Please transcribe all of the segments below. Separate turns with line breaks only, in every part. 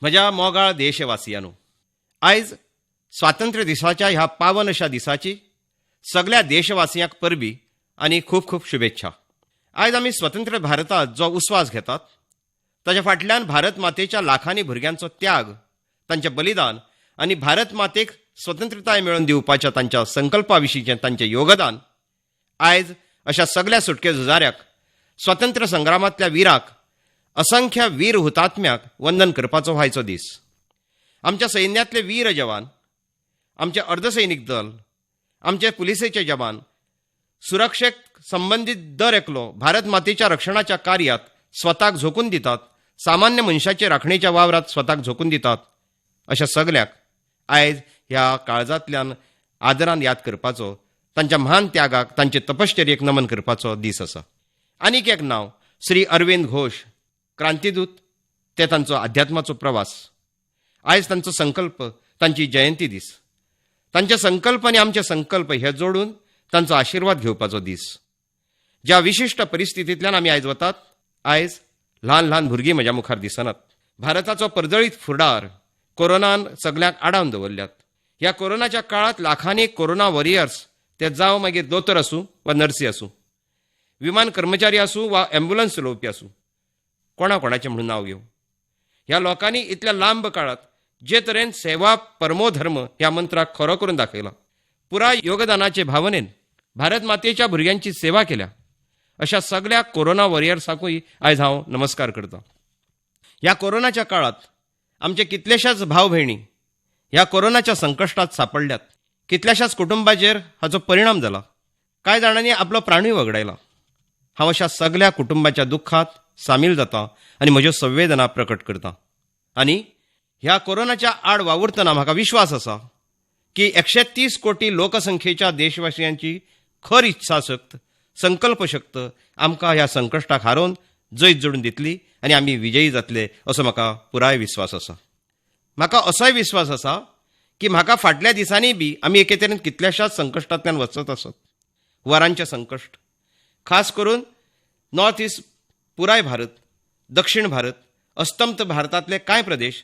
म्हज्या मोगाळ देशवासियांनो, आयज स्वातंत्र्य दिसाच्या ह्या पावन अशा दिसाची सगळ्या देशवासियांक परबी आनी खूब खूब शुभेच्छा. आयज आमी स्वतंत्र भारतात जो उस्वास घेतात ताच्या फाटल्यान भारत मातेच्या लाखांनी भुरग्यांचो त्याग, तांचें बलिदान आनी भारत मातेक स्वतंत्रताय मेळोवन दिवपाच्या तांच्या संकल्पा विशींचें तांचें योगदान आयज अशा सगळ्या सुटके झुजाऱ्याक, स्वतंत्र संग्रामांतल्या वीराक, असंख्य वीर हुतात्म्याक वंदन करपाचो व्हायचो दीस. आमच्या सैन्यांतले वीर जवान, आमचे अर्धसैनीक दल, आमचे पुलिसेचे जवान सुरक्षेक संबंधीत दर एकलो भारत मातेच्या रक्षणाच्या कार्यात स्वताक झोकून दितात, सामान्य मनशाचे राखणेच्या वावरात स्वताक झोकून दितात. अशा सगळ्याक आयज ह्या काळजांतल्यान आदरान याद करपाचो, तांच्या महान त्यागाक, तांचे तपश्चर्येक नमन करपाचो दीस आसा. आनीक एक नांव श्री अरविंद घोष, क्रांतीदूत, ते तांचो अध्यात्माचो प्रवास. आयज तांचो संकल्प, तांची जयंती दीस. तांचे संकल्प आनी आमचे संकल्प हे जोडून तांचो आशिर्वाद घेवपाचो दीस. ज्या विशिश्ट परिस्थितींतल्यान आमी आयज वतात, आयज ल्हान ल्हान भुरगीं म्हज्या मुखार दिसनात. भारताचो परजळीत फुडार कोरोनान सगळ्यांक आडावन दवरल्यात. ह्या कोरोनाच्या काळात लाखांनी कोरोना वॉरियर्स, ते जावं मागीर दोतोर आसूं वा नर्सी आसूं, विमान कर्मचारी आसूं वा एम्ब्युलन्स चलोवपी आसूं, कोणाचें म्हणून नांव घेवं. ह्या लोकांनी इतल्या लांब काळात जे तरेन सेवा परमो धर्म ह्या मंत्राक खरो करून दाखयला, पुराय योगदानाचे भावनेन भारत मातेच्या भुरग्यांची सेवा केल्या, अशा सगळ्या कोरोना वॉरियर्सांकूय आयज हांव नमस्कार करतां. ह्या कोरोनाच्या काळात आमचे कितलेशाच भाव भयणी ह्या कोरोनाच्या संकश्टात सापडल्यात. कितल्याशाच कुटुंबाचेर हाचो परिणाम जाला. कांय जाणांनी आपलो प्राणूय वगडायला. हांव अशा सगळ्या कुटुंबाच्या दुख्खात सामील जाता आनी म्हज्यो संवेदना प्रकट करतां. आनी ह्या कोरोनाच्या आड वावुरतना म्हाका विश्वास आसा की 130 कोटी लोकसंख्येच्या देशवासियांची खर इत्साशक्त, संकल्पशक्त आमकां ह्या संकश्टाक हारोवन जैत जोडून दितली आनी आमी विजयी जातले असो म्हाका पुराय विश्वास आसा. म्हाका असोय विश्वास आसा की म्हाका फाटल्या दिसांनी बी आमी एके तरेन कितल्याशाच संकश्टांतल्यान वचत आसत. वरांचें संकश्ट, खास करून नॉर्थ इस्ट पुराय भारत, दक्षिण भारत, अस्तंत भारतांतले कांय प्रदेश,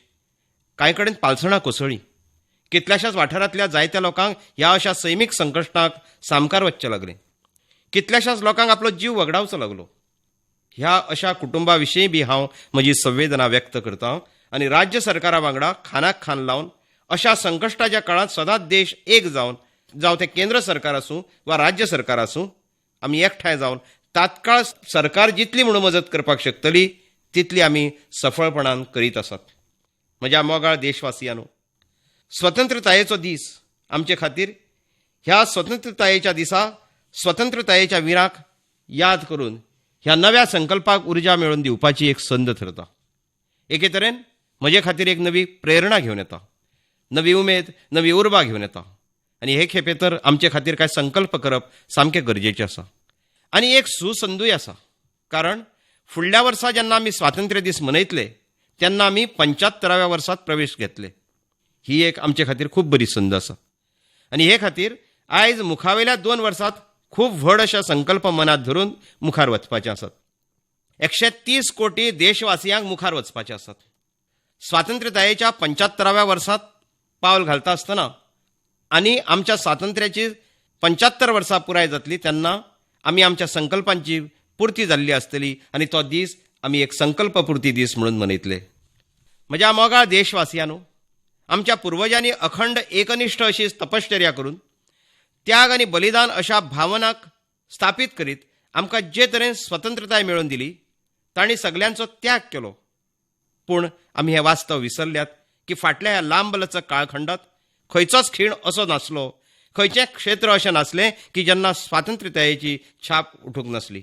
कांय कडेन पालसणां कोसळ्ळीं. कितल्याशाच वाठारांतल्या जायत्या लोकांक ह्या अशा सैमीक संकश्टांक सामकार वचचें लागलें. कितल्याशाच लोकांक आपलो जीव वगडावचो लागलो. ह्या अशा कुटुंबा विशीं बी हांव म्हजी संवेदना व्यक्त करतां आनी राज्य सरकारा वांगडा खानाक खान लावन अशा संकश्टाच्या काळांत सदांच देश एक जावन, जावं तें केंद्र सरकार आसूं वा राज्य सरकार आसूं, आमी एकठांय जावन तात्काळ सरकार जितली म्हणून मजत करपाक शकतली तितली आमी सफळपणान करीत आसात. म्हज्या मोगाळ देशवासियांनो, स्वतंत्रतायेचो दीस आमचे खातीर ह्या स्वतंत्रतायेच्या दिसा स्वतंत्रतायेच्या वीराक याद करून ह्या नव्या संकल्पाक उर्जा मेळोवन दिवपाची एक संद ठरता. एके तरेन म्हजे खातीर एक नवी प्रेरणा घेवन येता, नवी उमेद, नवी उर्बा घेवन येता. आनी हे खेपे तर आमचे खातीर कांय संकल्प करप सामकें गरजेचें आसा. आनी एक सुसंदूय आसा. कारण फुडल्या वर्सा जेन्ना आमी स्वातंत्र्य दीस मनयतले तेन्ना आमी 75व्या वर्सांत प्रवेश घेतले. ही एक आमचे खातीर खूब बरी संद आसा. आनी हे खातीर आयज मुखावेल्या 2 वर्सांत खूब व्हड अशा संकल्प मनात धरून मुखार वचपाचे आसात. 130 कोटी देशवासियांक मुखार वचपाचे आसात. स्वातंत्र्यतायेच्या 75व्या वर्सांत पावल घालता आसतना आनी आमच्या स्वातंत्र्याची 75 वर्सां पुराय जातली तेन्ना आमी आमच्या संकल्पांची पुर्ती जाल्ली आसतली आनी तो दीस आमी एक संकल्प पुर्ती दीस म्हणून मनयतले. म्हज्या मोगाळ देशवासियांनो, आमच्या पुर्वजांनी अखंड एकनिश्ठ अशी तपश्चर्या करून त्याग आनी बलिदान अशा भावनाक स्थापीत करीत आमकां जे तरेन स्वतंत्रताय मेळोवन दिली, तांणी सगळ्यांचो त्याग केलो. पूण आमी हे वास्तव विसरल्यात की फाटल्या ह्या लांब लचक काळखंडात खंयचोच खीण असो नासलो, खंयचें क्षेत्र अशें नासलें की जेन्ना स्वातंत्र्यतायेची छाप उठूंक नासली.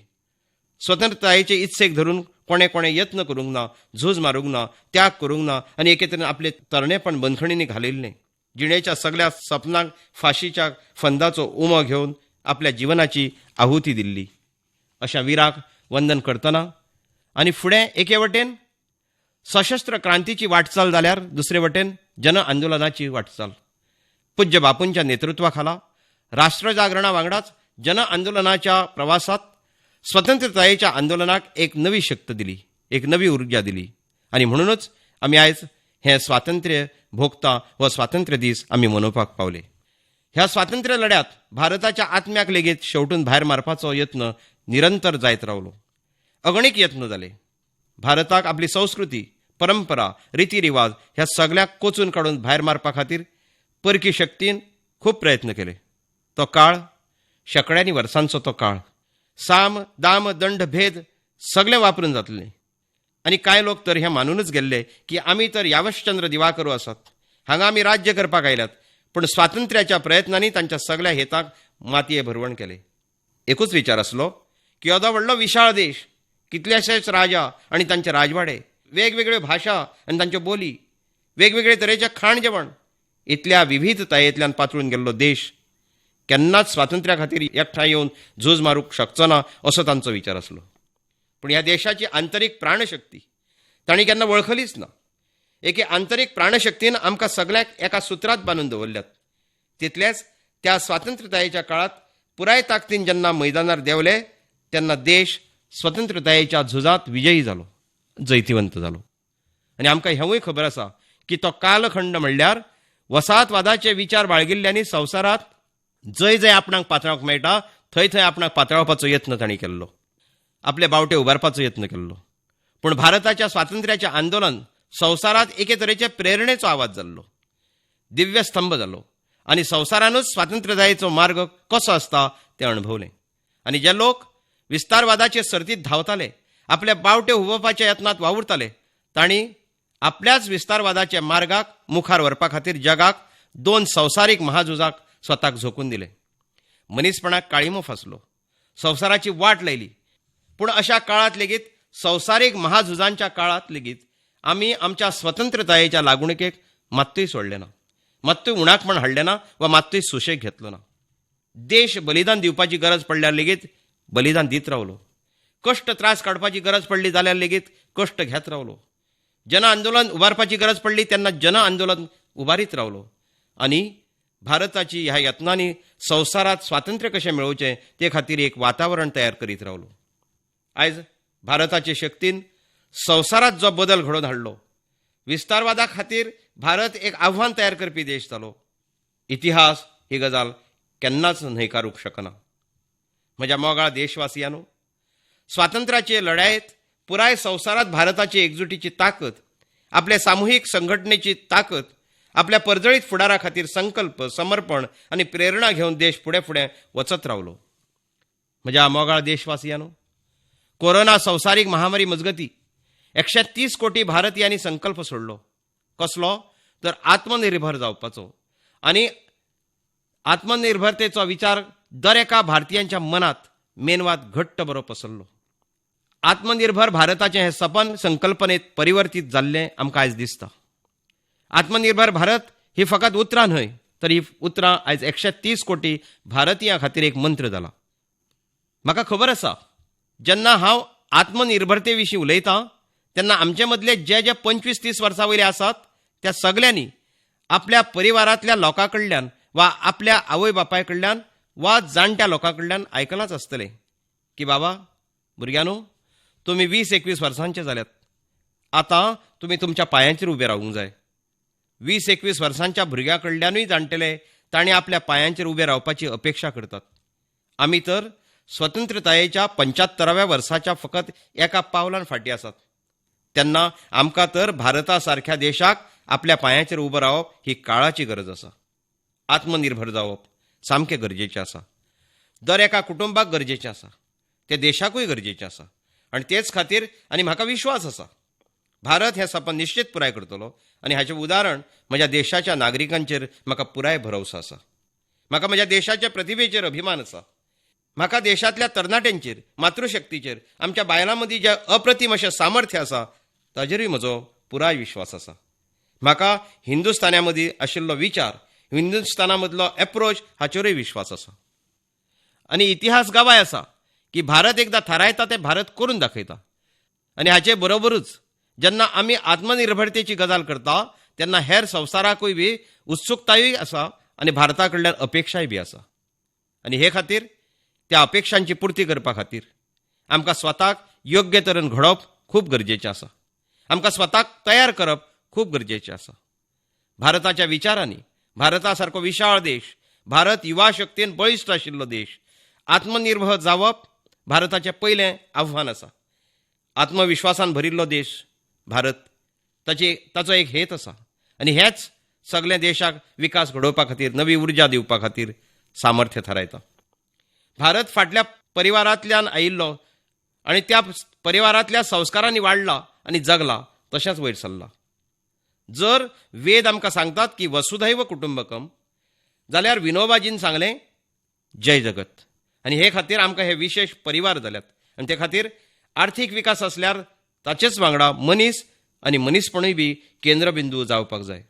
स्वतंत्रतायेचे इत्सेक धरून कोणे यत्न करूंक ना, झूज मारूंक ना, त्याग करूंक ना आनी एके तरेन आपले तरणेपण बंदखणींनी घालयिल्लें. जिणेच्या सगळ्या सपनांक फाशीच्या फंदाचो उमो घेवन आपल्या जिवनाची आहुती दिल्ली. अशा वीराक वंदन करतना आनी फुडें एके वटेन सशस्त्र क्रांतीची वाटचाल जाल्यार दुसरे वटेन जन आंदोलनाची वाटचाल. पूज्य बापूंच्या नेतृत्वाखाला राष्ट्रजागरणा वांगडाच जन आंदोलनाच्या प्रवासात स्वतंत्रतायेच्या आंदोलनाक एक नवी शक्त दिली, एक नवी उर्जा दिली. आणि म्हणूनच आमी आयज हें स्वातंत्र्य भोगता हो स्वातंत्र्य दीस आमी मनोवपाक पावले. ह्या स्वातंत्र्य लढ्यात भारताच्या आत्म्याक लेगीत शेवटून भायर मारपाचो यत्न निरंतर जायत रावलो. अगणित यत्न जाले. भारताक आपली संस्कृती, परंपरा, रितीरिवाज ह्या सगळ्याक कोचून काडून भायर मारपा खातीर परकी शक्तीन खूब प्रयत्न केले. तो काळ शेकड्यांनी वर्सांचो तो काळ. साम, दाम, दंड, भेद सगळें वापरून जातलें. आनी कांय लोक तर हें मानूनच गेल्ले की आमी तर यावश्चंद्र दिवाकरू आसात, हांगा आमी राज्य करपाक आयल्यात. पूण स्वातंत्र्याच्या प्रयत्नांनी तांच्या सगळ्या हेतांक मातये भरवण केले. एकूच विचार आसलो की येदो व्हडलो विशाळ देश, कितलेशेच राजा आनी तांचे राजवाडे, वेगवेगळ्यो भाशा आनी तांच्यो बोली, वेगवेगळे तरेचें खाण जेवण, इतल्या विविधतायेंतल्यान पातळून गेल्लो देश केन्नाच स्वातंत्र्या खातीर एकठांय येवन झूज मारूंक शकचो ना असो तांचो विचार आसलो. पूण ह्या देशाची आंतरीक प्राणशक्ती तांणी केन्ना वळखलीच ना. एके आंतरीक प्राणशक्तीन आमकां सगळ्यांक एका सुत्रांत बांदून दवरल्यात. तितलेंच त्या स्वातंत्र्यतायेच्या काळात पुराय ताकदीन जेन्ना मैदानार देंवले तेन्ना देश स्वतंत्रतायेच्या झुजांत विजयी जालो, जैतिवंत जालो. आनी आमकां हेंवूय खबर आसा की तो कालखंड म्हणल्यार वसाहतवादाचे विचार बाळगिल्ल्यांनी संवसारात जंय जंय आपणाक पातळावंक मेळटा थंय थंय आपणाक पातळावपाचो यत्न तांणी केल्लो, आपले बावटे उबारपाचो यत्न केल्लो. पूण भारताच्या स्वातंत्र्याचें आंदोलन संवसारात एके तरेचे प्रेरणेचो आवाज जाल्लो, दिव्य स्तंभ जालो. आनी संवसारानूच स्वातंत्र्यतायेचो मार्ग कसो आसता तें अणभवलें. आनी जे लोक विस्तारवादाचे सर्तींत धांवताले, आपले बावटे हुबोवपाच्या यत्नांत वावुरताले, तांणी आपल्याच विस्तारवादाच्या मार्गाक मुखार व्हरपा खातीर जगाक दोन संवसारीक महाझुजाक स्वताक झोकून दिले. मनीसपणाक काळिमो फासलो, संवसाराची वाट लायली. पूण अशा काळात लेगीत, संवसारीक महाझुजांच्या काळात लेगीत आमी आमच्या स्वतंत्रतायेच्या लागणुकेक मात्तूय सोडलें ना, मात्तूय उणाकपण हाडलें ना वा मात्तूय सुशेग घेतलो ना. देश बलिदान दिवपाची गरज पडल्यार लेगीत बलिदान दीत रावलो. कश्ट त्रास काडपाची गरज पडली जाल्यार लेगीत कश्ट घेत रावलो. जन आंदोलन उबारपाची गरज पडली तेन्ना जन आंदोलन उबारीत रावलो. आनी भारताची ह्या यत्नांनी संवसारात स्वातंत्र्य कशें मेळोवचें ते खातीर एक वातावरण तयार करीत रावलो. आयज भारताचे शक्तीन संवसारात जो बदल घडोवन हाडलो, विस्तारवादा खातीर भारत एक आव्हान तयार करपी देश जालो. इतिहास ही गजाल केन्नाच न्हयकारूंक शकना. म्हज्या मोगाळ देशवासियांनो, स्वातंत्र्याचे लढायेत पुराय संवसारात भारताची एकजुटीची ताकद, आपले सामुहीक संघटनेची ताकद, आपल्या परजळीत फुडारा खातीर संकल्प, समर्पण आनी प्रेरणा घेवन देश फुडें फुडें वचत रावलो. म्हज्या मोगाळ देशवासियांनो, कोरोना संवसारीक महामारी मजगती 130 कोटी भारतीयांनी संकल्प सोडलो. कसलो? तर आत्मनिर्भर जावपाचो. आनी आत्मनिर्भरतेचो विचार दर एका भारतीयांच्या मनात मेनवात घट्ट बरो पसरलो. आत्मनिर्भर भारताचें हें सपन संकल्पनेत परिवर्तीत जाल्लें आमकां आयज दिसता. आत्मनिर्भर भारत ही फकत उतरां न्हय, तर ही उतरां आयज 130 कोटी भारतीयां खातीर एक मंत्र जाला. म्हाका खबर आसा, जेन्ना हांव आत्मनिर्भरते विशीं उलयतां तेन्ना आमचे मदले जे 25-30 वर्सां वयले आसात त्या सगळ्यांनी आपल्या परिवारांतल्या लोकां कडल्यान वा आपल्या आवय बापाय कडल्यान वा जाणट्या लोकां कडल्यान आयकलांच आसतलें की बाबा, भुरग्यांनो, तुमी 20-21 वर्सांचे जाल्यात, आतां तुमी तुमच्या पांयांचेर उबे रावूंक जाय. 20-21 वर्सांच्या भुरग्यां कडल्यानूय जाणटेले तांणी आपल्या पांयांचेर उबे रावपाची अपेक्षा करतात. आमी तर स्वतंत्रतायेच्या 75व्या वर्साच्या फकत एका पावलान फाटीं आसात. तेन्ना आमकां तर भारता सारख्या देशाक आपल्या पांयांचेर उबो रावप ही काळाची गरज आसा. आत्मनिर्भर जावप सामकें गरजेचें आसा. दर एका कुटुंबाक गरजेचें आसा, ते देशाकूय गरजेचें आसा. आनी तेच खातीर आनी म्हाका विश्वास आसा, भारत हें सपन निश्चित पुराय करतलो. आनी हाचें उदाहरण म्हज्या देशाच्या नागरिकांचेर म्हाका पुराय भरवसो आसा. म्हाका म्हज्या देशाच्या प्रतिभेचेर अभिमान आसा. म्हाका देशांतल्या तरणाट्यांचेर, मातृशक्तीचेर, आमच्या बायलां मदीं जें अप्रतीम अशें सामर्थ्य आसा ताचेरूय म्हजो पुराय विश्वास आसा. म्हाका हिंदुस्थाना मदीं आशिल्लो विचार, हिंदुस्थाना मदलो एप्रोच हाचेरूय विश्वास आसा. आनी इतिहास गवाय आसा की भारत एकदां थारायता तें भारत करून दाखयता. आनी हाचे बरोबरूच जेन्ना आमी आत्मनिर्भरतेची गजाल करता तेन्ना हेर संवसाराकूय बी उत्सुकतायूय आसा आनी भारता कडल्यान अपेक्षाय बी आसा. आनी हे खातीर त्या अपेक्षांची पुर्ती करपा खातीर आमकां स्वताक योग्य तरेन घडोवप खूब गरजेचें आसा. आमकां स्वताक तयार करप खूब गरजेचें आसा. भारताच्या विचारांनी भारतासारको विशाळ देश, भारत युवा शक्तीन बळिश्ट आशिल्लो देश, आत्मनिर्भर जावप भारताचें पयलें आव्हान आसा. आत्मविश्वासान भरिल्लो देश भारत, ताचो एक हेत आसा आनी हेच सगळ्या देशाक विकास घडोवपा खातीर, नवी उर्जा दिवपा खातीर सामर्थ्य थारायता. भारत फाटल्या परिवारांतल्यान आयिल्लो आनी त्या परिवारांतल्या संस्कारांनी वाडला आनी जगला, तशेंच वयर सरला. जर वेद आमकां सांगतात की वसुधैव कुटुंबकम, जाल्यार विनोबाजीन सांगलें जय जगत. आनी हे खातीर आमकां हे विशेष परिवार जाल्यात आनी ते खातीर आर्थीक विकास असल्यार ताचेच वांगडा मनीस आनी मनीसपणूय बी केंद्रबिंदू जावपाक जाय,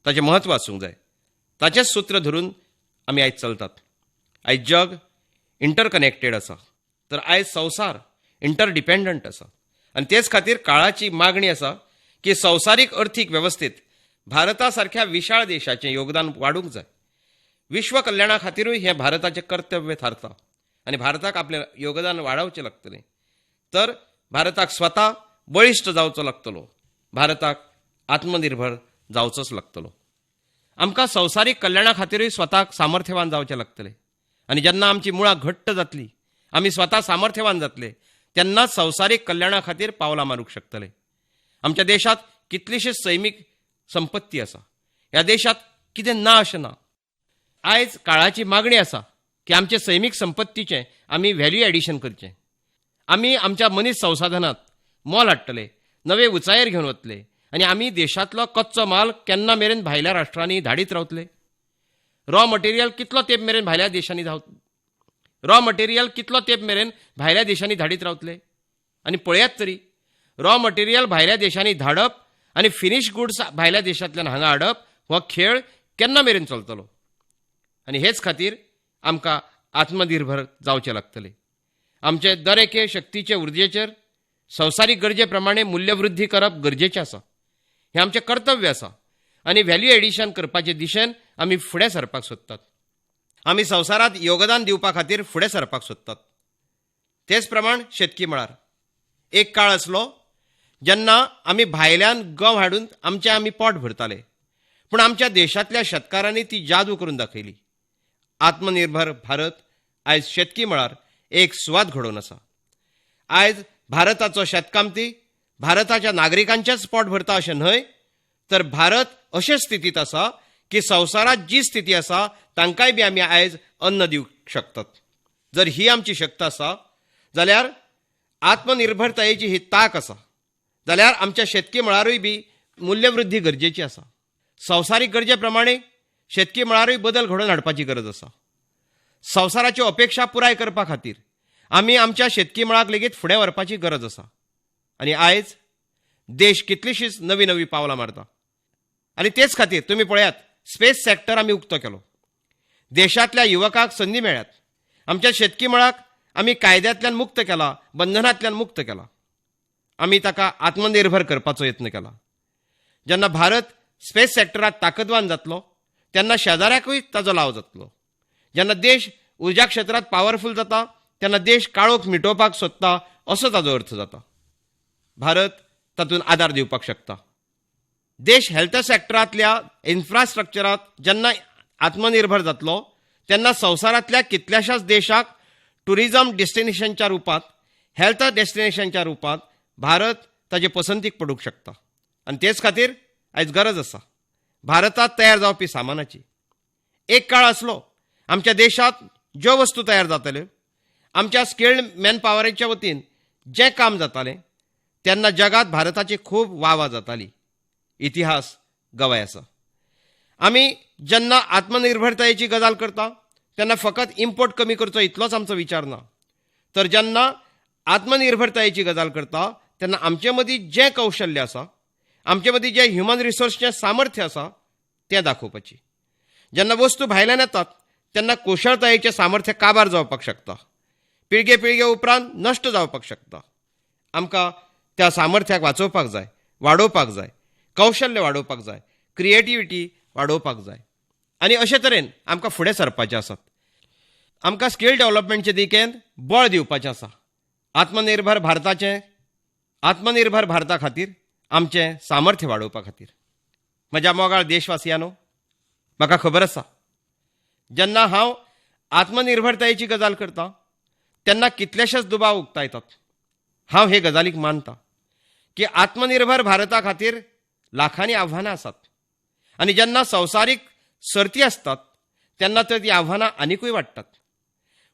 ताचें म्हत्व आसूंक जाय. ताचेंच सूत्र धरून आमी आयज चलतात. आयज जग इंटरकनेक्टेड आसा, तर आयज संवसार इंटरडिपेंडंट आसा आनी तेच खातीर काळाची मागणी आसा की संवसारीक अर्थीक वेवस्थेत भारता सारख्या विशाळ देशाचें योगदान वाडूंक जाय. विश्व कल्याणा खातीरूय हें भारताचें कर्तव्य थारता आनी भारताक आपलें योगदान वाडोवचें लागतलें. तर भारताक स्वता बळिश्ट जावचो लागतलो, भारताक आत्मनिर्भर जावचोच लागतलो. आमकां संवसारीक कल्याणा खातीरूय स्वताक सामर्थ्यवान जावचें लागतलें आनी जेन्ना आमची मुळां घट्ट जातलीं, आमी स्वता सामर्थ्यवान जातले, तेन्नाच संवसारीक कल्याणा खातीर पावलां मारूंक शकतले. आमच्या देशांत कितलीशीच सैमीक संपत्ती आसा. ह्या देशांत कितें ना अशें ना. आयज काळाची मागणी आसा की आमचे सैमीक संपत्तीचें आमी व्हॅल्यू एडिशन करचें. आमी आमच्या मनीस संसाधनांत मोल हाडटले, नवे उंचायेर घेवन वतले आनी आमी देशांतलो कच्चो माल केन्ना मेरेन भायल्या राष्ट्रांनी धाडीत रावतले. रॉ मटेरियल कितलो तेंप मेरेन भायल्या देशांनी धाडीत रावतले. आनी पळयात तरी, रॉ मटेरियल भायल्या देशांनी धाडप आनी फिनिश गुड्स भायल्या देशांतल्यान हांगा हाडप हो खेळ केन्ना मेरेन चलतलो. आनी हेच खातीर आमकां आत्मनिर्भर जावचें लागतलें. आमचे दरेके शक्तीचे उर्जेचेर संवसारीक गरजे प्रमाणे मूल्यवृद्धी करप गरजेचें आसा. हें आमचें कर्तव्य आसा आनी व्हॅल्यू एडिशन करपाचे दिशेन आमी फुडें सरपाक सोदतात. आमी संवसारांत योगदान दिवपा खातीर फुडें सरपाक सोदतात. तेच प्रमाण शेतकी मळार एक काळ आसलो जेन्ना आमी भायल्यान गंव हाडून आमी पोट भरताले, पूण आमच्या देशांतल्या शेतकारांनी ती जादू करून दाखयली. आत्मनिर्भर भारत आयज शेतकी मळार एक सुवात घडोवन आसा. आयज भारताचो शेतकामती भारताच्या नागरिकांचेच पोट भरता अशें न्हय, तर भारत अशे स्थितीत आसा की संवसारांत जी स्थिती आसा तांकांय बी आमी आयज अन्न दिवंक शकतात. जर ही आमची शक्त आसा जाल्यार आत्मनिर्भरतायेची ही ताक आसा, जाल्यार आमच्या शेतकी मळारूय बी मूल्यवृद्धी गरजेची आसा. संवसारीक गरजे प्रमाणे शेतकी मळारूय बदल घडोवन हाडपाची गरज आसा. संवसाराच्यो अपेक्षा पुराय करपा खातीर आमी आमच्या शेतकी मळाक लेगीत फुडें व्हरपाची गरज आसा. आनी आयज देश कितलीशीच नवी नवी पावलां मारता आनी तेच खातीर तुमी पळयात, स्पेस सॅक्टर आमी उक्तो केलो, देशांतल्या युवकांक संदी मेळ्ळ्यात. आमच्या शेतकी मळाक आमी कायद्यांतल्यान मुक्त केला, बंधनांतल्यान मुक्त केला. आमी ताका आत्मनिर्भर करपाचो यत्न केला. जेन्ना भारत स्पेस सॅक्टरांत ताकदवान जातलो तेन्ना शेजाऱ्याकूय ताजो लाव जातलो. जेन्ना देश उर्जा क्षेत्रांत पॉवरफूल जाता तेन्ना देश काळोख मिटोवपाक सोदता असो ताजो अर्थ जाता. भारत तातूंत आदार दिवपाक शकता. देश हेल्थ सॅक्टरांतल्या इन्फ्रास्ट्रक्चरांत जेन्ना आत्मनिर्भर जातलो तेन्ना संवसारांतल्या कितल्याशाच देशाक टुरिझम डेस्टिनेशनच्या रुपांत, हेल्थ डेस्टिनेशनच्या रुपांत भारत ताचे पसंतीक पडूंक शकता. आनी तेच खातीर आयज गरज आसा भारतांत तयार जावपी सामानाची. एक काळ आसलो आमच्या देशांत ज्यो वस्तू तयार जाताल्यो, आमच्या स्किल्ड मॅन पॉवराच्या वतीन जें काम जातालें, तेन्ना जगात भारताची खूब वाह जाताली. इतिहास गवाय आसा. आमी जेन्ना आत्मनिर्भरतायेची गजाल करता तेन्ना फकत इम्पोर्ट कमी करचो इतलोच आमचो विचार ना, तर जेन्ना आत्मनिर्भरतायेची गजाल करता तेन्ना आमचे मदीं जें कौशल्य आसा, आमचे मदीं जें ह्युमन रिसोर्सचें सामर्थ्य आसा तें दाखोवपाची. जेन्ना वस्तू भायल्यान येतात तेन्ना कुशळतायेचें सामर्थ्य काबार जावपाक शकता, पिळगे उपरांत नश्ट जावपाक शकता. आमकां त्या सामर्थ्याक वाचोवपाक जाय, वाडोवपाक जाय, कौशल्य वाडोवपाक जाय, क्रिएटिविटी वाडोवपाक जाय. आनी अशे तरेन आमकां फुडें सरपाचें आसात. आमकां स्कील डेव्हलपमेंटचे दिकेन बळ दिवपाचें आसा. आत्मनिर्भर भारता खातीर आमचें सामर्थ्य वाडोवपा खातीर. म्हज्या मोगाळ देशवासियांनो, म्हाका खबर आसा जेन्ना हांव आत्मनिर्भरतायेची गजाल करतां तेन्ना कितलेशेच दुबाव उक्ता येतात. हांव हे गजालीक मानतां की आत्मनिर्भर भारता खातीर लाखांनी आव्हानां आसात आनी जेन्ना संवसारीक सर्ती आसतात तेन्ना तर ती आव्हानां आनिकूय वाडटात.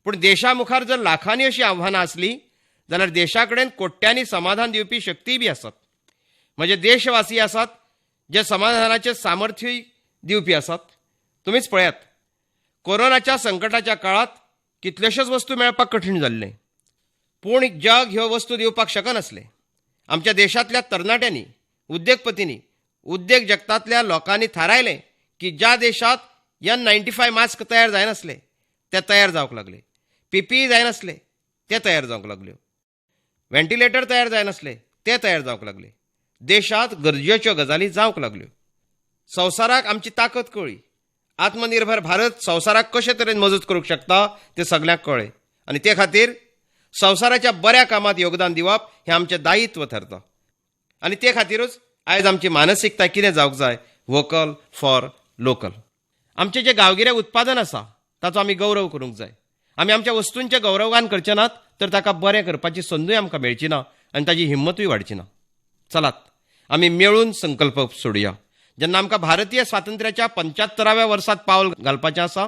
पूण देशा मुखार जर लाखांनी अशीं आव्हानां आसलीं जाल्यार देशा कडेन कोट्यांनी समाधान दिवपी शक्ती बी आसात. म्हणजे देशवासी आसात जे समाधानाचें सामर्थ्यय दिवपी आसात. तुमीच पळयात, कोरोनाच्या संकटाच्या काळात कितल्योश्योच वस्तू मेळपाक कठीण जाल्ले, पूण जग ह्यो वस्तू दिवपाक शकनासलें. आमच्या देशांतल्या तरणाट्यांनी, उद्योगपतींनी, उद्योग जगतांतल्या लोकांनी थारायलें की ज्या देशांत N95 मास्क तयार जायनासले ते तयार जावंक लागले, PPE जायनासले ते तयार जावंक लागल्यो, व्हेंटिलेटर तयार जायनासले ते तयार जावंक लागले. देशांत गरजेच्यो गजाली जावंक लागल्यो. संवसाराक आमची ताकद कळ्ळी. आत्मनिर्भर भारत संवसाराक कशे तरेन मजत करूंक शकता तें सगळ्यांक कळ्ळें आनी ते खातीर संवसाराच्या बऱ्या कामात योगदान दिवप हें आमचें दायित्व थारता. आनी ते खातीरूच आयज आमची मानसिकताय कितें जावंक जाय? Vocal for local. आमचें जें गांवगिरें उत्पादन आसा ताचो आमी गौरव करूंक जाय. आमी आमच्या वस्तूंचें गौरवगान करचे नात तर ताका बरें करपाची संदूय आमकां मेळची ना आनी ताची हिम्मतूय वाडची ना. चलात आमी मेळून संकल्प सोडुया. जेन्ना आमकां भारतीय स्वातंत्र्याच्या 75व्या वर्सात पावल घालपाचें आसा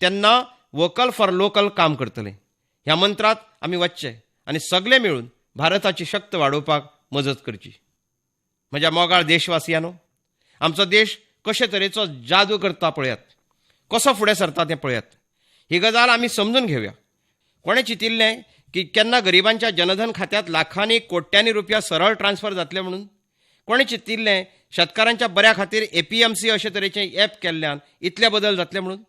तेन्ना वोकल फॉर लोकल काम करतले. ह्या मंत्रात आमी वचचे आनी सगळे मेळून भारताची शक्त वाडोवपाक मजत करची. म्हज्या मोगाळ देशवासियांनो, आमचो देश कशे तरेचो जादू करता पळयात, कसो फुडें सरता तें पळयात. ही गजाल आमी समजून घेवया. कोणें चिंतिल्लें की केन्ना गरिबांच्या जनधन खात्यांत लाखांनी कोट्यांनी रुपया सरळ ट्रान्स्फर जातले म्हणून? कोणें चिंतिल्लें शेतकारांच्या बऱ्या खातीर APMC अशे तरेचें ॲप केल्ल्यान इतले बदल जातले म्हणून?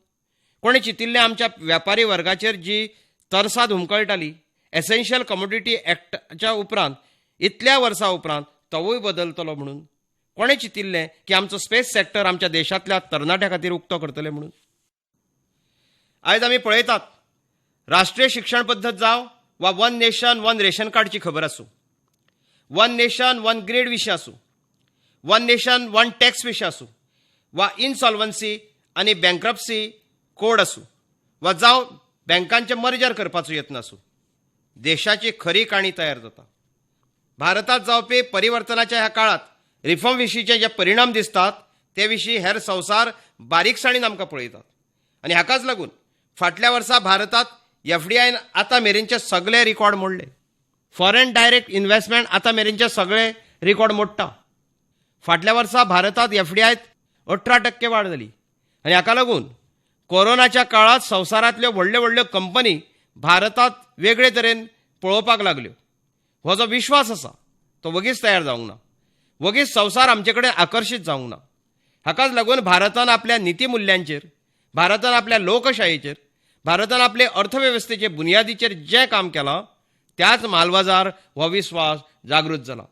कोणें चिंतिल्लें आमच्या व्यापारी वर्गाचेर जी तरसाद हुमकळटाली एसेन्शियल कमोडिटी ॲक्टाच्या उपरांत इतल्या वर्सां उपरांत तोवूय बदलतलो म्हणून? कोणें चिंतिल्लें की आमचो स्पेस सॅक्टर आमच्या देशांतल्या तरणाट्या खातीर उक्तो करतले म्हणून? आयज आमी पळयतात, राष्ट्रीय शिक्षण पद्दत जावं वा वन नेशन वन रेशन कार्डची खबर आसूं, वन नेशन वन ग्रीड विशीं आसूं, वन नेशन वन टॅक्स विशीं आसूं, वा इनसॉल्वन्सी आनी बँक्रप्सी कोड आसूं, वा जावं बँकांचें मर्जर करपाचो यत्न आसूं, देशाची खरी काणी तयार जाता. भारतांत जावपी परिवर्तनाच्या ह्या काळात रिफॉर्म विशींचे जे परिणाम दिसतात ते विशीं हेर संवसार बारीकसाणीन आमकां पळयतात. आनी हाकाच लागून फाटल्या वर्सा भारतांत FDIन आतां मेरेनचे सगळे रिकॉर्ड मोडले. फॉरेन डायरेक्ट इन्व्हेस्टमेंट आतां मेरेनचे सगळे रिकॉर्ड मोडटा. फाटल्या वर्सा भारतांत FDIत 18% वाड जाली. आनी हाका लागून कोरोनाच्या काळात संवसारांतल्यो व्हडल्यो व्हडल्यो कंपनी भारतांत वेगळे तरेन पळोवपाक लागल्यो. हो जो विश्वास आसा तो वगीच तयार जावंक ना. वगीच संवसार आमचे कडेन आकर्शीत जावंक ना. हाकाच लागून भारतान आपल्या नितीमुल्यांचेर, भारतान आपल्या लोकशायेचेर, भारतान आपले अर्थवेवस्थेचे बुनयादीचेर जें काम केलां त्याच मालबाजार हो विश्वास जागृत जाला.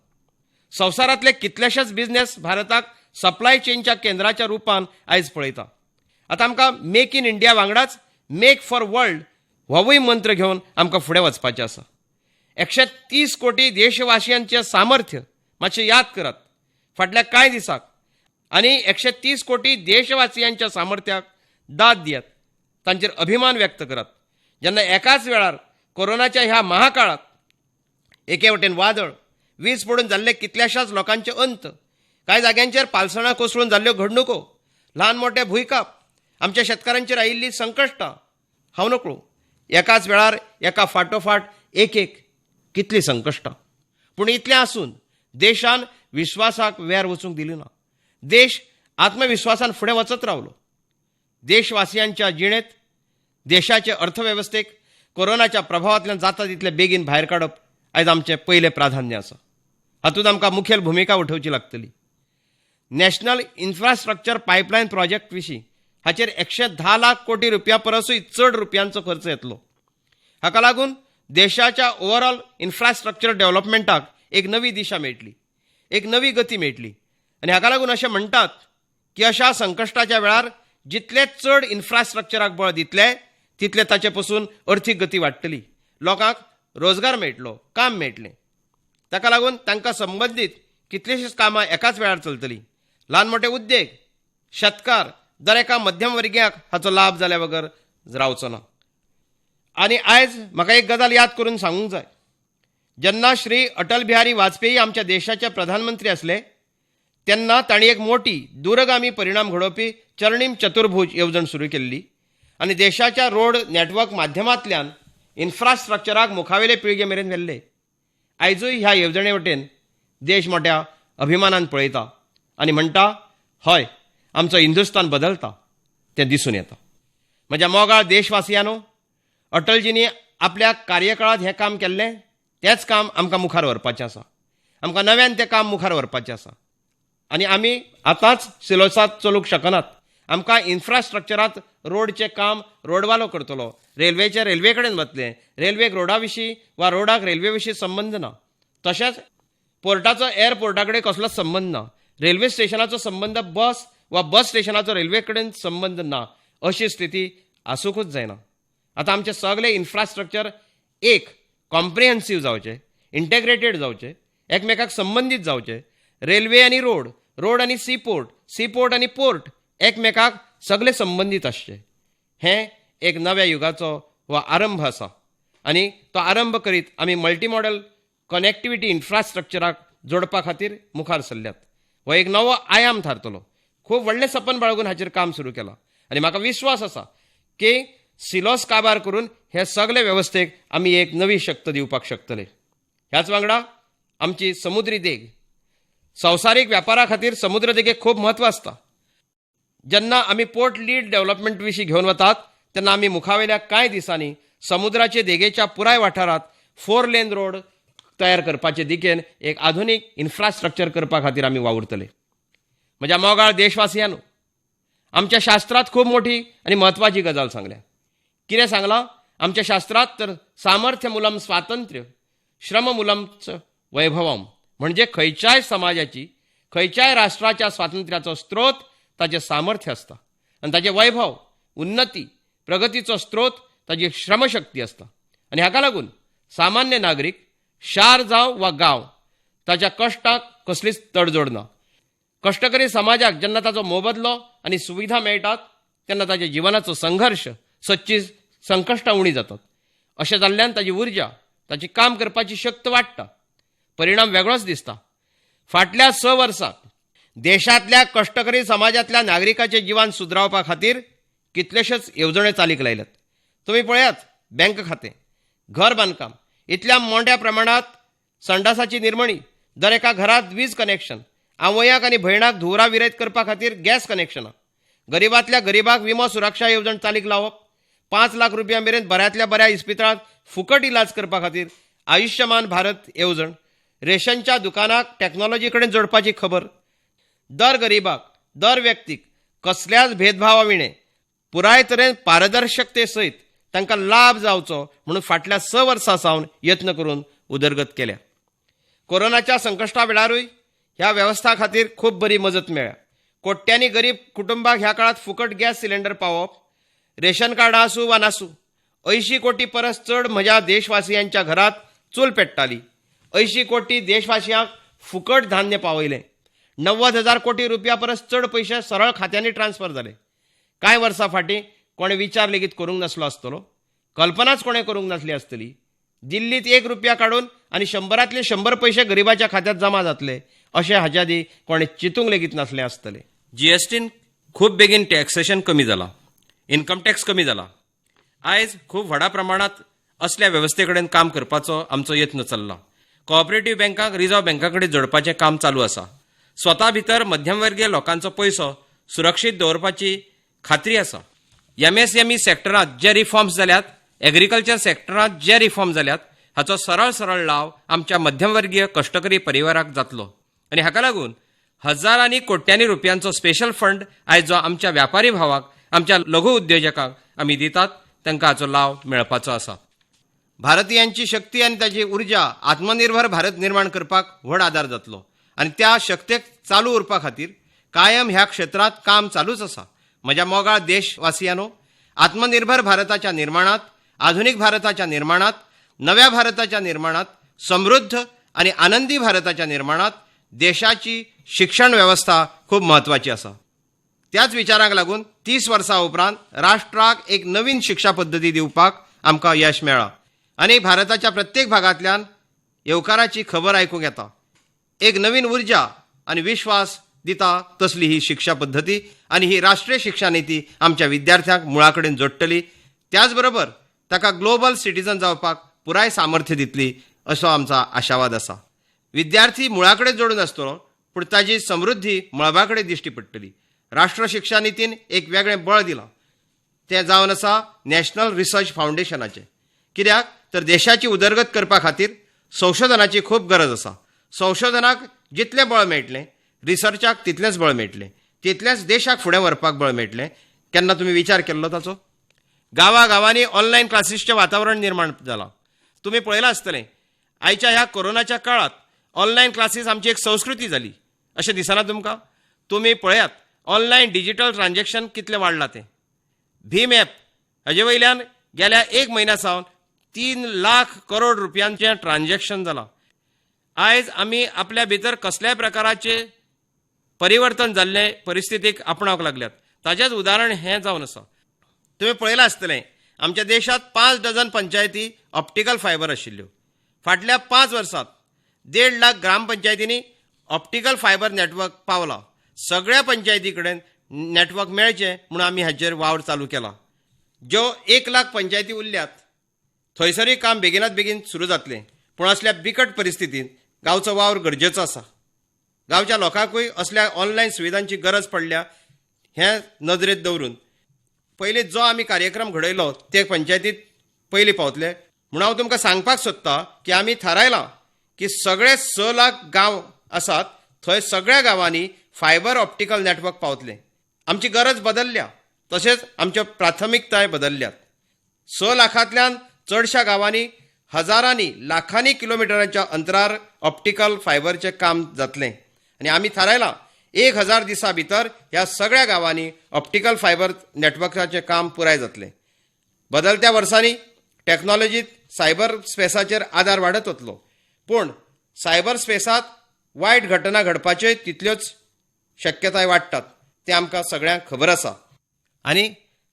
संवसारांतले कितलेशेच बिझनेस भारताक सप्लाय चेनच्या केंद्राच्या रुपान आयज पळयता. आतां आमकां मेक इन इंडिया वांगडाच मेक फॉर वर्ल्ड होवूय मंत्र घेवन आमकां फुडें वचपाचें आसा. 130 कोटी देशवासियांचें सामर्थ्य मातशें याद करात. फाटल्या कांय दिसाक आनी 130 कोटी देशवासियांच्या सामर्थ्याक दाद दियात, तांचेर अभिमान व्यक्त करात. जेन्ना एकाच वेळार कोरोनाच्या ह्या महाकाळात एके वटेन वादळ, वीज पडून जाल्ले कितल्याशाच लोकांचे अंत, कांय जाग्यांचेर पालसणां कोसळून जाल्ल्यो घडणुको, ल्हान मोठे भुंयकाप, आमच्या शेतकारांचेर आयिल्लीं संकश्टां, हांव नकळो एकाच वेळार एका फाटोफाट एक कितलीं संकश्टां. पूण इतलें आसून देशान विश्वासाक वेर वचूंक दिली ना. देश आत्मविश्वासान फुडें वचत रावलो. देशवासियांच्या जिणेंत, देशाचे अर्थवेवस्थेक कोरोनाच्या प्रभावांतल्यान जाता तितले बेगीन भायर काडप आयज आमचें पयलें प्राधान्य आसा. हातूंत आमकां मुखेल भुमिका उठोवची लागतली. नॅशनल इन्फ्रास्ट्रक्चर पायपलायन प्रोजेक्ट विशीं हाचेर 110 लाख कोटी रुपया परसूय चड रुपयांचो खर्च येतलो. हाका लागून देशाच्या ओवरऑल इन्फ्रास्ट्रक्चर डेव्हलपमेंटाक एक नवी दिशा मेळटली, एक नवी गती मेळटली. आनी हाका लागून अशें म्हणटात की अशा संकश्टाच्या वेळार जितले चड इन्फ्रास्ट्रक्चराक बळ दितले तितले ताचे पसून अर्थीक गती वाडटली. लोकांक रोजगार मेळटलो, काम मेळटलें. ताका लागून तांकां संबंदीत कितलींशींच कामां एकाच वेळार चलतलीं. ल्हान मोठे उद्देग, शेतकार दर एका मध्यमवर्गीयाक हाचो लाभ जाल्या बगर रावचो ना. आनी आयज म्हाका एक गजाल याद करून सांगूंक जाय. जेन्ना श्री अटल बिहारी वाजपेयी आमच्या देशाचे प्रधानमंत्री आसले तेन्ना तांणी एक मोठी दूरगामी परिणाम घडोवपी चर्णीम चतुर्भुज येवजण सुरू केल्ली आनी देशाच्या रोड नेटवर्क माध्यमांतल्यान इन्फ्रास्ट्रक्चराक मुखावेले पिळगे मेरेन व्हेल्ले. आयजूय ह्या येवजणे वटेन देश मोठ्या अभिमानान पळयता आनी म्हणटा, हय, आमचो हिंदुस्तान बदलता तें दिसून येता. म्हज्या मोगाळ देशवासियांनो, अटलजींनी आपल्या कार्यकाळांत हें काम केल्लें तेंच काम आमकां मुखार व्हरपाचें आसा. आमकां नव्यान तें काम मुखार व्हरपाचें आसा. आनी आमी आतांच सिलोसात चलूंक शकनात. आमकां इन्फ्रास्ट्रक्चरांत रोडचें काम रोडवालो करतलो, रेल्वेचें रेल्वे कडेन वतलें, रेल्वेक रोडा विशीं वा रोडाक रेल्वे विशीं संबंद ना. तशेंच पोर्टाचो एअरपोर्टा कडेन कसलोच संबंद ना. रेल्वे स्टेशनाचो संबंद बस वा बस स्टेशनाचो रेल्वे कडेन संबंद ना, अशी स्थिती आसूंकूच जायना. आतां आमचें सगळें इन्फ्रास्ट्रक्चर एक कॉम्प्रिहेन्सीव जावचें, इंटेग्रेटेड जावचें, एकमेकाक संबंदीत जावचें. रेल्वे आनी रोड, रोड आनी सीपोर्ट, सीपोर्ट आनी पोर्ट एकमेकाक सगळे संबंदीत आसचे. हें एक नव्या युगाचो हो आरंभ आसा आनी तो आरंभ करीत आमी मल्टी मॉडल कनेक्टिविटी इन्फ्रास्ट्रक्चराक जोडपा खातीर मुखार सरल्यात. हो एक नवो आयाम थारतलो. खूब व्हडलें सपन बाळगून हाचेर काम सुरू केलां आनी म्हाका विश्वास आसा की सिलोस काबार करून हे सगळे वेवस्थेक आमी एक नवी शक्त दिवपाक शकतले. ह्याच वांगडा आमची समुद्री देग, संवसारीक व्यापारा खातीर समुद्र देगेक खूब म्हत्व आसता. जेन्ना आमी पोर्ट लीड डेव्हलपमेंट विशीं घेवन वतात तेन्ना आमी मुखावेल्या कांय दिसांनी समुद्राचे देगेच्या पुराय वाठारांत 4 लेन रोड तयार करपाचे दिकेन एक आधुनीक इन्फ्रास्ट्रक्चर करपा खातीर आमी वावुरतले. म्हज्या मोगाळ देशवासियांनो, आमच्या शास्त्रांत खूब मोठी आनी म्हत्वाची गजाल सांगल्या. कितें सांगलां? आमच्या शास्त्रांत तर सामर्थ्य मुलम स्वातंत्र्य, श्रम मुलम वैभवम, म्हणजे खंयच्याय समाजाची, खंयच्याय राष्ट्राच्या स्वातंत्र्याचो स्त्रोत ताचें सामर्थ्य आसता आनी ताचें वैभव, उन्नती, प्रगतीचो स्त्रोत ताची श्रमशक्ती आसता. आनी हाका लागून सामान्य नागरीक, शार जावं वा गांव, ताच्या कश्टाक कसलीच तडजोड ना. कश्टकरी समाजाक जेन्ना ताचो मोबदलो आनी सुविधा मेळटात तेन्ना ताच्या जिवनाचो संघर्श, सच्ची संकश्टां उणी जातात. अशें जाल्ल्यान ताची उर्जा, ताची काम करपाची शक्त वाडटा. परिणाम वेगळोच दिसता. फाटल्या 6 वर्सांत देशांतल्या कश्टकरी समाजांतल्या नागरिकाचें जिवन सुदरावपा खातीर कितलेशेच येवजण्यो चालीक लायल्यात. तुमी पळयात, बँक खातें, घर बांदकाम, इतल्या मोठ्या प्रमाणात संडासाची निर्मणी, दर एका घरांत वीज कनेक्शन, आवयाक आनी भयणाक धुवरां विरयत करपा खातीर गॅस कनेक्शनां, गरिबांतल्या गरिबाक विमो सुरक्षा येवजण चालीक लावप, 5 लाख रुपया मेरेन बऱ्यांतल्या बऱ्या इस्पितळांत फुकट इलाज करपा खातीर आयुष्यमान भारत येवजण, रेशनच्या दुकानाक टॅक्नॉलॉजी कडेन जोडपाची खबर, दर गरिबाक, दर व्यक्तीक कसल्याच भेदभावाविणे पुराय तरेन पारदर्शकते सयत तांकां लाभ जावचो म्हणून फाटल्या 6 वर्सां सावन यत्न करून उदरगत केल्या. कोरोनाच्या संकश्टा वेळारूय ह्या वेवस्था खातीर खूब बरी मजत मेळ्ळ्या. कोट्यांनी गरीब कुटुंबाक ह्या काळात फुकट गॅस सिलेंडर पावोवप, रेशन कार्डां आसूं वा नासूं, 80 कोटी परस चड म्हज्या देशवासियांच्या घरात चूल पेट्टाली. 80 कोटी देशवासियांक फुकट धान्य पावयलें. 90,000 कोटी रुपया परस चड पयशे सरळ खात्यांनी ट्रान्स्फर जाले. कांय वर्सां फाटीं कोणें विचार लेगीत करूंक नासलो आसतलो, कल्पनाच कोणें करूंक नासली आसतली. दिल्लीत 1 रुपया काडून आनी 100तले 100 पयशे गरिबाच्या खात्यांत जमा जातले अशें हाच्या आदी कोणें चिंतूंक लेगीत नासलें आसतलें. जीएसटीन खूब बेगीन टॅक्सेशन कमी जालां, इन्कम टॅक्स कमी जाला. आयज खूब व्हडा प्रमाणांत असल्या वेवस्थे कडेन काम करपाचो आमचो यत्न चल्ला. कोऑपरेटिव्ह बँकांक रिझर्व्ह बँका कडेन जोडपाचें काम चालू आसा. स्वता भितर मध्यमवर्गीय लोकांचो पयसो सुरक्षीत दवरपाची खात्री आसा. MSME सॅक्टरांत जे रिफॉर्म्स जाल्यात, एग्रीकल्चर सॅक्टरांत जे रिफॉर्म जाल्यात, हाचो सरळ लाव आमच्या मध्यमवर्गीय कश्टकरी परिवाराक जातलो. आनी हाका लागून हजारांनी कोट्यांनी रुपयांचो स्पेशल फंड आयज जो आमच्या व्यापारी भावाक, आमच्या लघु उद्योजकांक आमी दितात, तांकां हाचो लाव मेळपाचो आसा. भारतीयांची शक्ती आनी ताची उर्जा आत्मनिर्भर भारत निर्माण करपाक व्हड आदार जातलो आनी त्या शक्तेक चालू उरपा खातीर कायम ह्या क्षेत्रांत काम चालूच आसा. म्हज्या मोगाळ देशवासियांनो, आत्मनिर्भर भारताच्या निर्माणात, आधुनिक भारताच्या निर्माणात, नव्या भारताच्या निर्माणात, समृद्ध आणि आनंदी भारताच्या निर्माणात देशाची शिक्षण वेवस्था खूप महत्वाची आसा. त्याच विचाराक लागून 30 वर्सां उपरांत राष्ट्राक एक नवीन शिक्षा पद्दती दिवपाक आमकां यश मेळ्ळां आनी भारताच्या प्रत्येक भागांतल्यान येवकाराची खबर आयकूंक येता. एक नवीन उर्जा आनी विश्वास दिता तसली ही शिक्षा पद्दती आनी ही राष्ट्रीय शिक्षा नीती आमच्या विद्यार्थ्यांक मुळा कडेन जोडटली. त्याच बरोबर ताका ग्लोबल सिटीजन जावपाक पुराय सामर्थ्य दितली असो आमचा आशावाद आसा. विद्यार्थी मुळा कडेन जोडून आसतलो पूण ताची समृद्धी मळबा कडेन दिश्टी पडटली. राष्ट्र शिक्षा नितीन एक वेगळें बळ दिलां. तें जावन आसा नॅशनल रिसर्च फावंडेशनाचें. कित्याक तर देशाची उदरगत करपा खातीर संशोधनाची खूप गरज आसा. संशोधनाक जितलें बळ मेळटलें रिसर्चाक तितलेंच बळ मेळटलें, तितलेंच देशाक फुडें व्हरपाक बळ मेळटलें. केन्ना तुमी विचार केल्लो ताचो? गांवांनी ऑनलायन क्लासीसचें वातावरण निर्माण जालां. तुमी पळयलां आसतलें आयच्या ह्या कोरोनाच्या काळात ऑनलायन क्लासीस आमची एक संस्कृती जाली अशें दिसना तुमकां? तुमी पळयात ऑनलायन डिजिटल ट्रान्जॅक्शन कितलें वाडलां तें. भीम ॲप हाजे वयल्यान गेल्या 1 म्हयन्या सावन 3 लाख करोड रुपयांचें ट्रान्जॅक्शन जालां. आयज आमी आपल्या भितर कसल्याय प्रकाराचें परिवर्तन जाल्ले परिस्थितीक आपणावंक लागल्यात. ताचेंच उदाहरण हें जावन आसा. तुमी पळयलां आसतलें आमच्या देशांत 5 डझन पंचायती ऑप्टिकल फायबर आशिल्ल्यो. फाटल्या 5 वर्सांत 1.5 लाख ग्रामपंचायतींनी ऑप्टिकल फायबर नेटवर्क पावला. सगळ्या पंचायती कडेन नेटवर्क मेळचें म्हणून आमी हाचेर वावर चालू केला. ज्यो 1 लाख पंचायती उरल्यात थंयसरूय काम बेगिनात बेगीन सुरू जातलें. पूण असल्या बिकट परिस्थितींत गांवचो वावर गरजेचो आसा. गांवच्या लोकांकूय असल्या ऑनलायन सुविधांची गरज पडल्या हें नदरेत दवरून पयलीं जो आमी कार्यक्रम घडयलो ते पंचायतींत पयलीं पावतले. म्हणून हांव तुमकां सांगपाक सोदतां की आमी थारायलां की सगळे 6 लाख गांव आसात थंय सगळ्या गांवांनी फायबर ऑप्टिकल नेटवर्क पावतलें. आमची गरज बदलल्या तशेंच आमच्यो प्राथमिकताय बदलल्यात. 6 लाखांतल्यान चडशा गांवांनी हजारांनी लाखांनी किलोमिटरांच्या अंतरार ऑप्टिकल फायबरचें काम जातलें आनी आमी थारायलां 1000 दिसां भितर ह्या सगळ्या गांवांनी ऑप्टिकल फायबर नेटवर्काचें काम पुराय जातलें. बदलत्या वर्सांनी टॅक्नॉलॉजीत सायबर स्पेसाचेर आदार वाडत वतलो. पूण सायबर स्पेसांत वायट घटना घडपाच्योय तितल्योच शक्यताय वाडटात तें आमकां सगळ्यांक खबर आसा. आनी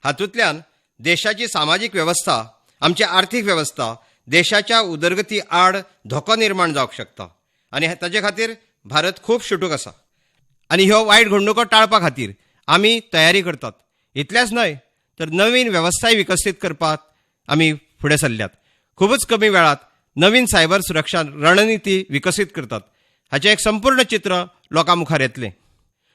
हातूंतल्यान देशाची सामाजीक वेवस्था, आमची आर्थीक वेवस्था, देशाच्या उदरगती आड धोको निर्माण जावंक शकता आनी ताचे खातीर भारत खूब शुटूक आसा. आनी ह्यो वायट घडणुको टाळपा खातीर आमी तयारी करतात. इतलेंच न्हय तर नवीन वेवस्थाय विकसीत करपाक आमी फुडें सरल्यात. खूबच कमी वेळात नवीन सायबर सुरक्षा रणनिती विकसीत करतात. हाचें एक संपूर्ण चित्र लोकां मुखार येतलें.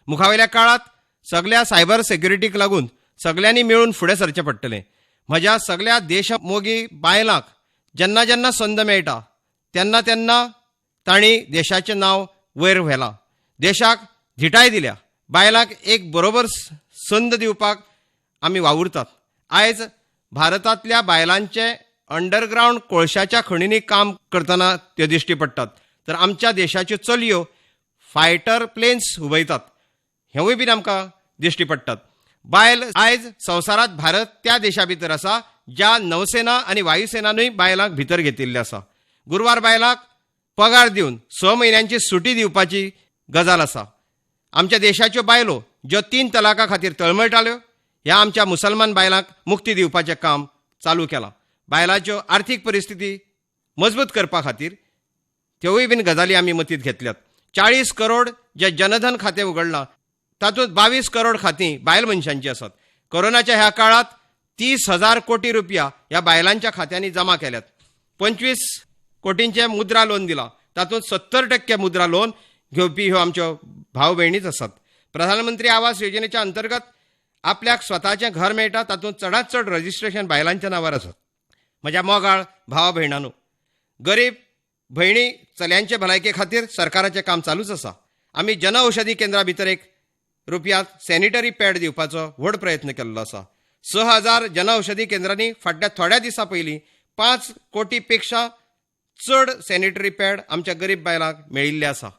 मुखावेल्या काळात सगळ्या सायबर सेक्युरिटीक लागून सगळ्यांनी मेळून फुडें सरचें पडटलें. म्हज्या सगळ्या देशमोगी बायलांक जेन्ना जेन्ना संद मेळटा तेन्ना तेन्ना तांणी देशाचें नांव वयर व्हेलां. देशाक धिटाय दिल्या. बायलांक एक बरोबर संद दिवपाक आमी वावुरतात. आयज भारतांतल्या बायलांचे अंडरग्रावंड कोळशाच्या खणींनी काम करतना त्यो दिश्टी पडटात. तर आमच्या देशाच्यो चलयो फायटर प्लेन्स उबयतात हेंवूय बीन आमकां दिश्टी पडटात. बायल आयज संवसारांत भारत त्या देशा भितर आसा ज्या नौसेना आनी वायुसेनानूय बायलांक भितर घेतिल्ले आसा. गुरवार बायलांक पगार दिवन 6 म्हयन्यांची सुटी दिवपाची गजाल आसा. आमच्या देशाच्यो बायलो ज्यो 3 तलाका खातीर तळमळटाल्यो ह्या आमच्या मुसलमान बायलांक मुक्ती दिवपाचें काम चालू केलां. बायलांच्यो आर्थीक परिस्थिती मजबूत करपा खातीर त्योवूय बीन गजाली आमी मतींत घेतल्यात. 40 करोड जे जनधन खातें उगडलां तातूंत 22 करोड खातीं बायल मनशांची आसात. कोरोनाच्या ह्या काळात 30,000 कोटी रुपया ह्या बायलांच्या खात्यांनी जमा केल्यात. 25 कोटींचे मुद्रा लोन दिलां. तातूंत 70% मुद्रा लोन घेवपी ह्यो आमच्यो भाव भयणीच आसात. प्रधानमंत्री आवास योजनेच्या अंतर्गत आपल्याक स्वताचें घर मेळटा तातूंत चडांत चड रजिस्ट्रेशन बायलांच्या नांवार आसा. म्हज्या मोगाळ भावा भयणांनो, गरीब भयणी चल्यांचे भलायके खातीर सरकाराचें काम चालूच आसा. आमी जनऔषधी केंद्रा भितर एक रुपयात सॅनिटरी पॅड दिवपाचो व्हड प्रयत्न केल्लो आसा. 6,000 जनऔषधी केंद्रांनी फाटल्या थोड्या दिसां पयलीं 5 कोटी पेक्षा चड सॅनिटरी पॅड आमच्या गरीब बायलांक मेळिल्ले आसा.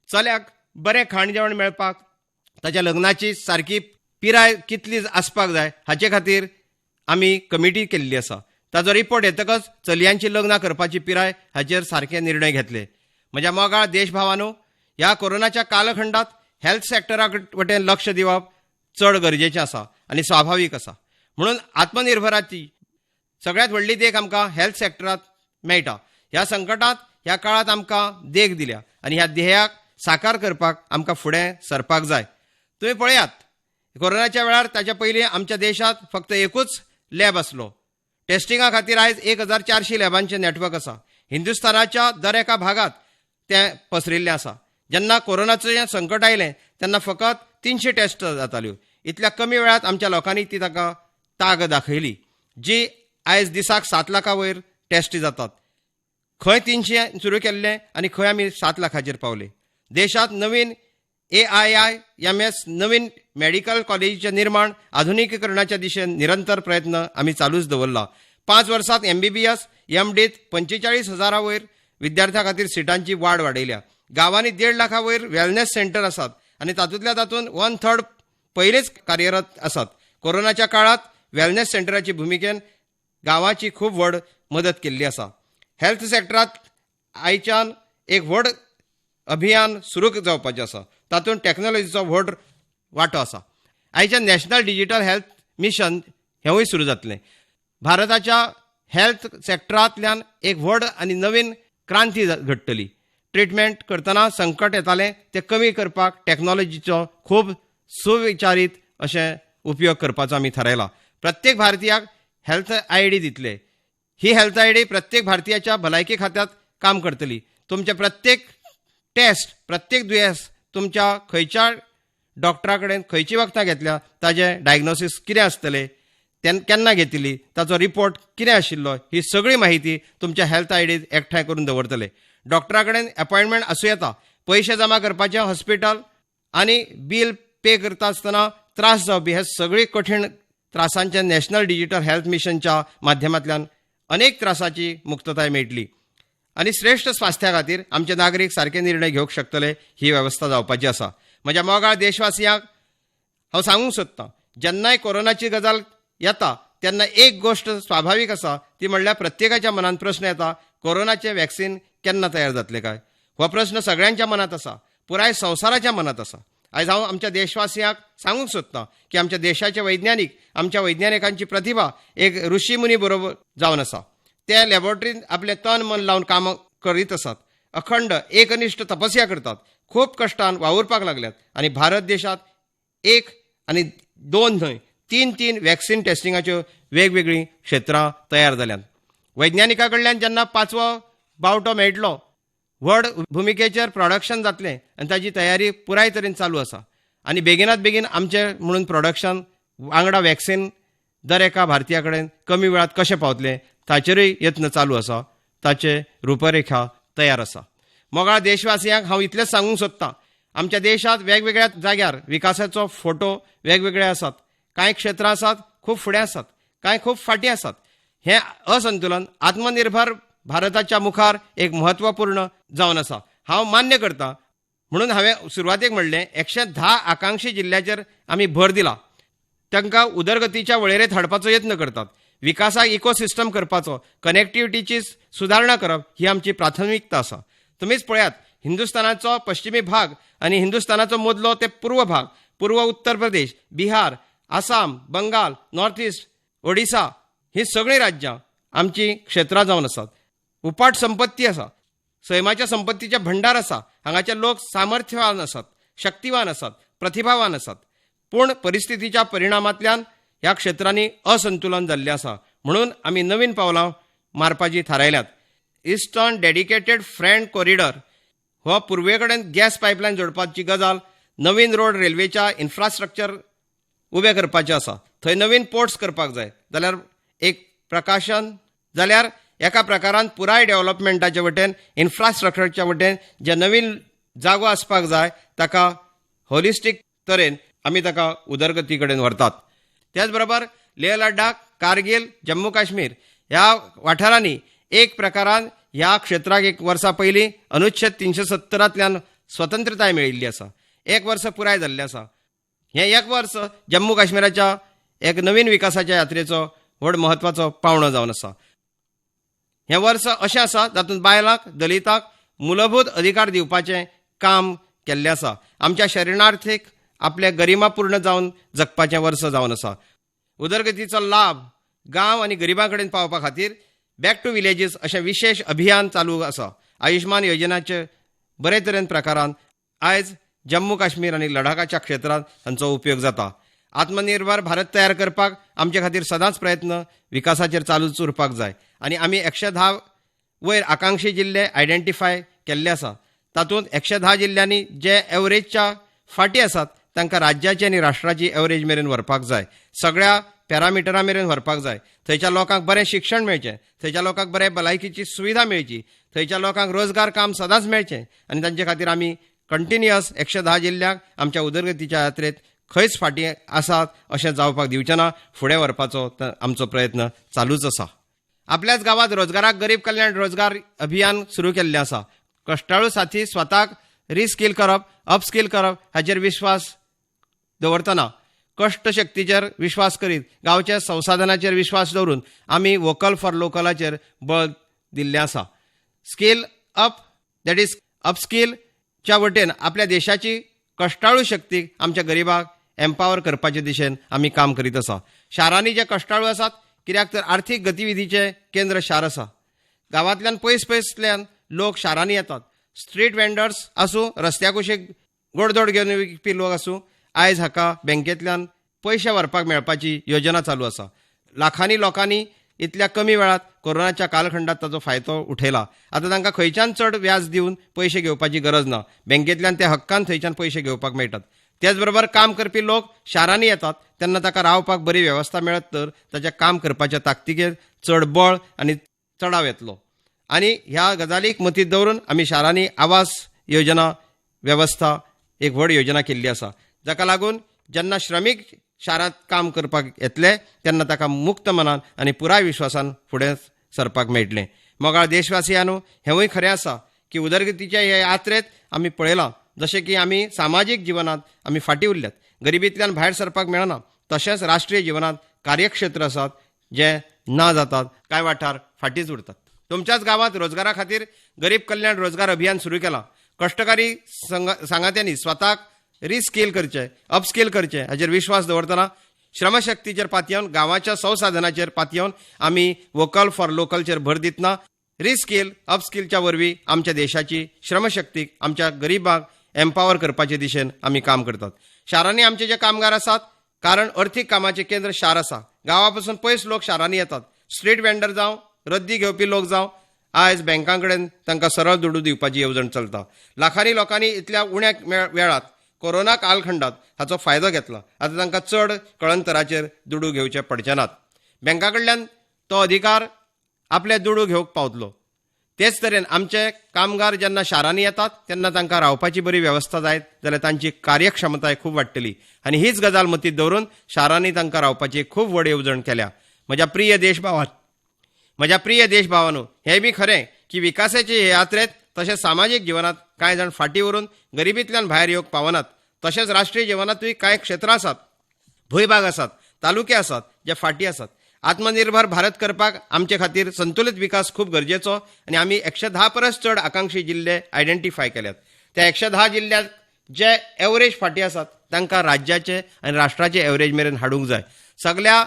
चल्याक बरें खाण जेवण मेळपाक, ताच्या लग्नाची सारकी पिराय कितली आसपाक जाय हाचे खातीर आमी कमिटी केल्ली आसा. ताचो रिपोर्ट येतकच चलयांची लग्नां करपाची पिराय हाचेर सारके निर्णय घेतले. म्हज्या मोगाळ देश भावांनो, ह्या कोरोनाच्या कालखंडात हेल्थ सेक्टरा वटेन लक्ष दिवप चड गरजेचें आसा आनी स्वाभावीक आसा. म्हणून आत्मनिर्भराची सगळ्यात व्हडली देख आमकां हेल्थ सेक्टरांत मेळटा. ह्या संकटांत ह्या काळात आमकां देख दिल्या आनी ह्या ध्येयाक साकार करपाक आमकां फुडें सरपाक जाय. तुम्ही पळयात, कोरोनाच्या वेळार ताच्या पयलीं आमच्या देशात फक्त एकूच लॅब आसलो. टेस्टिंगा खातीर आयज 1400 लॅबांचें नेटवर्क आसा. हिंदुस्थानाच्या दर एका भागात तें पसरिल्लें आसा. जेन्ना कोरोनाचें संकट आयलें तेन्ना फकत 300 टेस्ट जाताल्यो. इतल्या कमी वेळात आमच्या लोकांनी ती ताका ताग दाखयली, जी आयज दिसाक 7 लाखा वयर टेस्ट जातात. खंय 300 सुरू केल्ले आनी खंय आमी 7 लाखाचेर पावले. देशात नवीन AIIMS नवीन मेडिकल कॉलेजीचें निर्माण आधुनिकीकरणाच्या दिशेन निरंतर प्रयत्न आमी चालूच दवरला. 5 वर्सांत MBBS MDत 45,000 वयर विद्यार्थ्यां खातीर सिटांची वाड वाडयल्या. गांवांनी 1.5 लाखा वयर वेलनेस सेंटर आसात आनी तातूंत 1/3 पयलेच कार्यरत आसात. कोरोनाच्या काळात वेलनेस सेंटराची भुमिकेन गांवाची खूब व्हड मदत केल्ली आसा. हेल्थ सेक्टरांत आयच्यान एक व्हड अभियान सुरू जावपाचें आसा. तातूंत टॅक्नॉलॉजीचो व्हड वांटो आसा. आयच्या नॅशनल डिजिटल हेल्थ मिशन हेंवूय सुरू जातलें. भारताच्या हेल्थ सेक्टरांतल्यान एक व्हड आनी नवीन क्रांती घडटली. ट्रिटमेंट करतना संकट येतालें तें कमी करपाक टॅक्नॉलॉजीचो खूब सुविचारीत अशें उपयोग करपाचो आमी थारायला. प्रत्येक भारतीयाक हेल्थ ID दितले. ही हेल्थ ID प्रत्येक भारतीयाच्या भलायकी खात्यात काम करतली. तुमचे प्रत्येक टेस्ट, प्रत्येक दुयेंस तुमच्या खंयच्या डॉक्टरा कडेन खंयची वखदां घेतल्या ताजें डायग्नोसीस कितें आसतलें, केन्ना घेतली, ताचो रिपोर्ट कितें आशिल्लो, ही सगळी माहिती तुमच्या हेल्थ IDत एकठांय करून दवरतले. डॉक्टरा कडेन अपॉयंटमेंट आसूं येता. पयशे जमा करपाचें हॉस्पिटल आनी बील पे करता आसतना त्रास जावपी हे सगळी कठीण त्रासांचे नॅशनल डिजिटल हेल्थ मिशनच्या माध्यमांतल्यान अनेक त्रासाची मुक्तताय मेळटली आनी श्रेष्ठ स्वास्थ्या खातीर आमचे नागरीक सारके निर्णय घेवंक शकतले ही वेवस्था जावपाची आसा. म्हज्या मोगाळ देशवासियांक हांव सांगूंक सोदतां, जेन्नाय कोरोनाची गजाल येता तेन्ना एक गोश्ट स्वाभावीक आसा, ती म्हणल्यार प्रत्येकाच्या मनांत प्रश्न येता, कोरोनाचें वॅक्सीन केन्ना तयार जातलें काय. हो प्रश्न सगळ्यांच्या मनांत आसा, पुराय संवसाराच्या मनांत आसा. आयज हांव आमच्या देशवासियांक सांगूंक सोदतां की आमच्या देशाचे वैज्ञानीक, आमच्या वैज्ञानिकांची प्रतिभा एक ऋषी मुनी बरोबर जावन आसा. ते लॅबॉरेटरींत आपलें तन मन लावन काम करीत आसात. अखंड एकनिश्ठ तपस्या करतात. खूब कश्टान वावुरपाक लागल्यात आनी भारत देशात 1 आनी 2 न्हय 3 वॅक्सीन टेस्टिंगाच्यो वेगवेगळीं क्षेत्रां तयार जाल्यात. वैज्ञानिकां कडल्यान जेन्ना 5वो बावटो मेळटलो, व्हड भुमिकेचेर प्रोडक्शन जातलें आनी ताची तयारी पुराय तरेन चालू आसा. आनी बेगिनात बेगीन आमचें म्हणून प्रोडक्शन वांगडा वॅक्सीन दर एका भारतीया कडेन कमी वेळात कशें पावतलें ताचेरूय यत्न चालू आसा. ताचे रुपरेखा तयार आसा. मोगाळ देशवासियांक हांव इतलेंच सांगूंक सोदतां, आमच्या देशांत वेगवेगळ्या जाग्यार विकासाचो फोटो वेगवेगळे आसात. कांय क्षेत्रां आसात खूब फुडें आसात, कांय खूब फाटीं आसात. हें असंतुलन आत्मनिर्भर भारताच्या मुखार एक म्हत्वपूर्ण जावन आसा. हांव मान्य करतां. म्हणून हांवें सुरवातेक म्हणलें 110 आकांक्षी जिल्ल्याचेर आमी भर दिला. तांकां उदरगतीच्या वळेरेंत हाडपाचो यत्न करतात. विकासाक इकोसिस्टम करपाचो, कनेक्टिविटीची सुदारणा करप ही आमची प्राथमिकता आसा. तुमीच पळयात, हिंदुस्थानाचो पश्चिमी भाग आनी हिंदुस्थानाचो मदलो ते पूर्व भाग, पूर्व उत्तर प्रदेश, बिहार, आसाम, बंगाल, नॉर्थ ईस्ट, ओडिसा ही सगळीं राज्यां आमची क्षेत्रां जावन आसात. उपाट संपत्ती आसा, सैमाच्या संपत्तीचे भंडार आसा. हांगाचे लोक सामर्थ्यवान आसात, शक्तिवान आसात, प्रतिभावान आसात. पूण परिस्थितीच्या परिणामांतल्यान ह्या क्षेत्रांनी असंतुलन जाल्लें आसा. म्हणून आमी नवीन पावलां मारपाची थारायल्यात. इस्टर्न डेडिकेटेड फ्रेंड कॉरिडॉर हो पूर्वे कडेन गॅस पायपलायन जोडपाची गजाल, नवीन रोड रेल्वेच्या इन्फ्रास्ट्रक्चर उबें करपाचें आसा. थंय नवीन पोर्ट्स करपाक जाय जाल्यार एक प्रकाशन जाल्यार एका प्रकारान पुराय डेव्हलपमेंटाचे वटेन, इन्फ्रास्ट्रक्चरच्या वटेन जे नवीन जागो आसपाक जाय ताका होलिस्टीक तरेन आमी ताका उदरगती कडेन व्हरतात. त्याच बरोबर लेह लडाख, कारगिल, जम्मू काश्मीर ह्या वाठारांनी एक प्रकारान ह्या क्षेत्राक 1 वर्सा पयलीं अनुच्छेद 370तल्यान स्वतंत्रताय मेळिल्ली आसा. 1 वर्स पुराय जाल्लें आसा. हें 1 वर्स जम्मू काश्मीराच्या एक नवीन विकासाच्या यात्रेचो व्हड म्हत्वाचो पावणो जावन आसा. हें वर्स अशें आसा जातूंत बायलांक, दलितांक मूलभूत अधिकार दिवपाचें काम केल्लें आसा. आमच्या शरिरार्थीक आपले गरिमा पूर्ण जावन जगपाचें वर्स जावन आसा. उदरगतीचो लाभ गांव आनी गरिबां कडेन पावपा खातीर बॅक टू विलेजीस अशें विशेष अभियान चालू आसा. आयुश्मान योजनाचे बरे तरेन प्रकारान आयज जम्मू काश्मीर आनी लडाखाच्या क्षेत्रांत हांचो उपयोग जाता. आत्मनिर्भर भारत तयार करपाक आमचे खातीर सदांच प्रयत्न विकासाचेर चालूच उरपाक जाय आनी आमी 110 वयर आकांक्षी जिल्ले आयडेंटिफाय केल्ले आसा. तातूंत 110 जिल्ल्यांनी जे एवरेजच्या फाटी आसात तांकां राज्याची आनी राष्ट्राची एवरेज मेरेन व्हरपाक जाय. सगळ्या पॅरामिटरा मेरेन व्हरपाक जाय. थंयच्या लोकांक बरें शिक्षण मेळचें, थंयच्या लोकांक बरें भलायकीची सुविधा मेळची, थंयच्या लोकांक रोजगार काम सदांच मेळचें आनी तांचे खातीर आमी कंटिन्युअस 110 जिल्ल्यांक आमच्या उदरगतीच्या यात्रेत खंयच फाटी आसात अशें जावपाक दिवचें ना. फुडें व्हरपाचो आमचो प्रयत्न चालूच आसा. आपल्याच गांवांत रोजगाराक गरीब कल्याण रोजगार अभियान सुरू केल्लें आसा. कश्टाळू साथी स्वताक रिस्किल करप, अपस्किल करप हाचेर विश्वास दवरतना कश्ट शक्तीचेर विश्वास करीत गांवच्या संसाधनाचेर विश्वास दवरून आमी वोकल फॉर लोकलाचेर बळ दिल्लें आसा. स्कील अप दॅट इज अपस्किलच्या वटेन आपल्या देशाची कश्टाळू शक्ती आमच्या गरिबाक एम्पावर करपाचे दिशेन आमी काम करीत आसा. शारांनी जे कश्टाळू आसात कित्याक तर आर्थीक गतिविधीचे केंद्र शार आसा. गांवांतल्यान पयसल्यान लोक शारांनी येतात. स्ट्रीट वेंडर्स आसूं, रस्त्या कुशीक गोडधोड घेवन विकपी लोक आसूं, आयज हाका बँकेंतल्यान पयशे व्हरपाक मेळपाची योजना चालू आसा. लाखांनी लोकांनी इतल्या कमी वेळात कोरोनाच्या कालखंडात ताचो फायदो उठयला. आतां तांकां खंयच्यान चड व्याज दिवन पयशे घेवपाची गरज ना. बँकेंतल्यान ते हक्कान थंयच्यान पयशे घेवपाक मेळटात. त्याच बरोबर काम करपी लोक शारांनी येतात तेन्ना ताका रावपाक बरी वेवस्था मेळत तर ताच्या काम करपाच्या ताकतीकेर चड बळ आनी चडाव येतलो. आनी ह्या गजालीक मतींत दवरून आमी शारांनी आवास योजना वेवस्था एक व्हड योजना केल्ली आसा. जाका लागून जेन्ना श्रमीक शारांत काम करपाक येतले तेन्ना ताका मुक्त मनान आनी पुराय विश्वासान फुडें सरपाक मेळटलें. मोगाळ देशवासियांनो, हेंवूय खरें आसा की उदरगतीच्या ह्या यात्रेत आमी पळयलां जशें की आमी सामाजीक जिवनांत आमी फाटीं उरल्यात. गरिबींतल्यान भायर सरपाक मेळना. तशेंच राष्ट्रीय जिवनांत कार्यक्षेत्र आसात जे ना जातात, कांय वाठार फाटींच उरतात. तुमच्याच गांवांत रोजगारा खातीर गरीब कल्याण रोजगार अभियान सुरू केलां. कश्टकारी सांगात्यांनी स्वताक रिस्किल करचें, अपस्किल करचें हाचेर विश्वास दवरतना श्रमशक्तीचेर पातयेवन गांवाच्या संसाधनाचेर पातयेवन आमी वोकल फॉर लोकलचेर भर दितना रिस्किल अपस्किलच्या वरवीं आमच्या देशाची श्रमशक्तीक आमच्या गरिबांक एम्पावर करपाचे दिशेन आमी काम करतात. शारांनी आमचे जे कामगार आसात कारण अर्थीक कामाचें केंद्र शार आसा. गांवा पसून पयस लोक शारांनी येतात. स्ट्रीट वेंडर जावं, रद्दी घेवपी लोक जावं, आयज बँकां कडेन तांकां सरळ दुडू दिवपाची येवजण चलता. लाखांनी लोकांनी इतल्या उण्या वेळात कोरोना कालखंडात हाचो फायदो घेतला. आतां तांकां चड कळंतराचेर दुडू घेवचे पडचे नात. बँका कडल्यान तो अधिकार आपले दुडू घेवंक पावतलो. तेच तरेन आमचे कामगार जेन्ना शारांनी येतात तेन्ना तांकां रावपाची बरी वेवस्था जायत जाल्यार तांची कार्यक्षमताय खूब वाडटली. आनी हीच गजाल मतींत दवरून शारांनी तांकां रावपाची खूब व्हड येवजण केल्या. म्हज्या प्रिय देशभावांनो, हें बी खरें की विकासाचे हे यात्रेत तशेंच सामाजीक जिवनांत कांय जाण फाटीं उरून गरिबींतल्यान भायर येवंक पावनात. तशेंच राष्ट्रीय जिवनांतूय कांय क्षेत्रां आसात, भूंयभाग आसात, तालुके आसात जे फाटीं आसात. आत्मनिर्भर भारत करपाक आमचे खातीर संतुलित विकास खूब गरजेचो आनी आमी 110 परस चड आकांक्षी जिल्ले आयडेंटिफाय केल्यात. त्या 110 जिल्ल्यांत जे एवरेज फाटीं आसात तांकां राज्याचे आनी राष्ट्राचे एवरेज मेरेन हाडूंक जाय. सगळ्या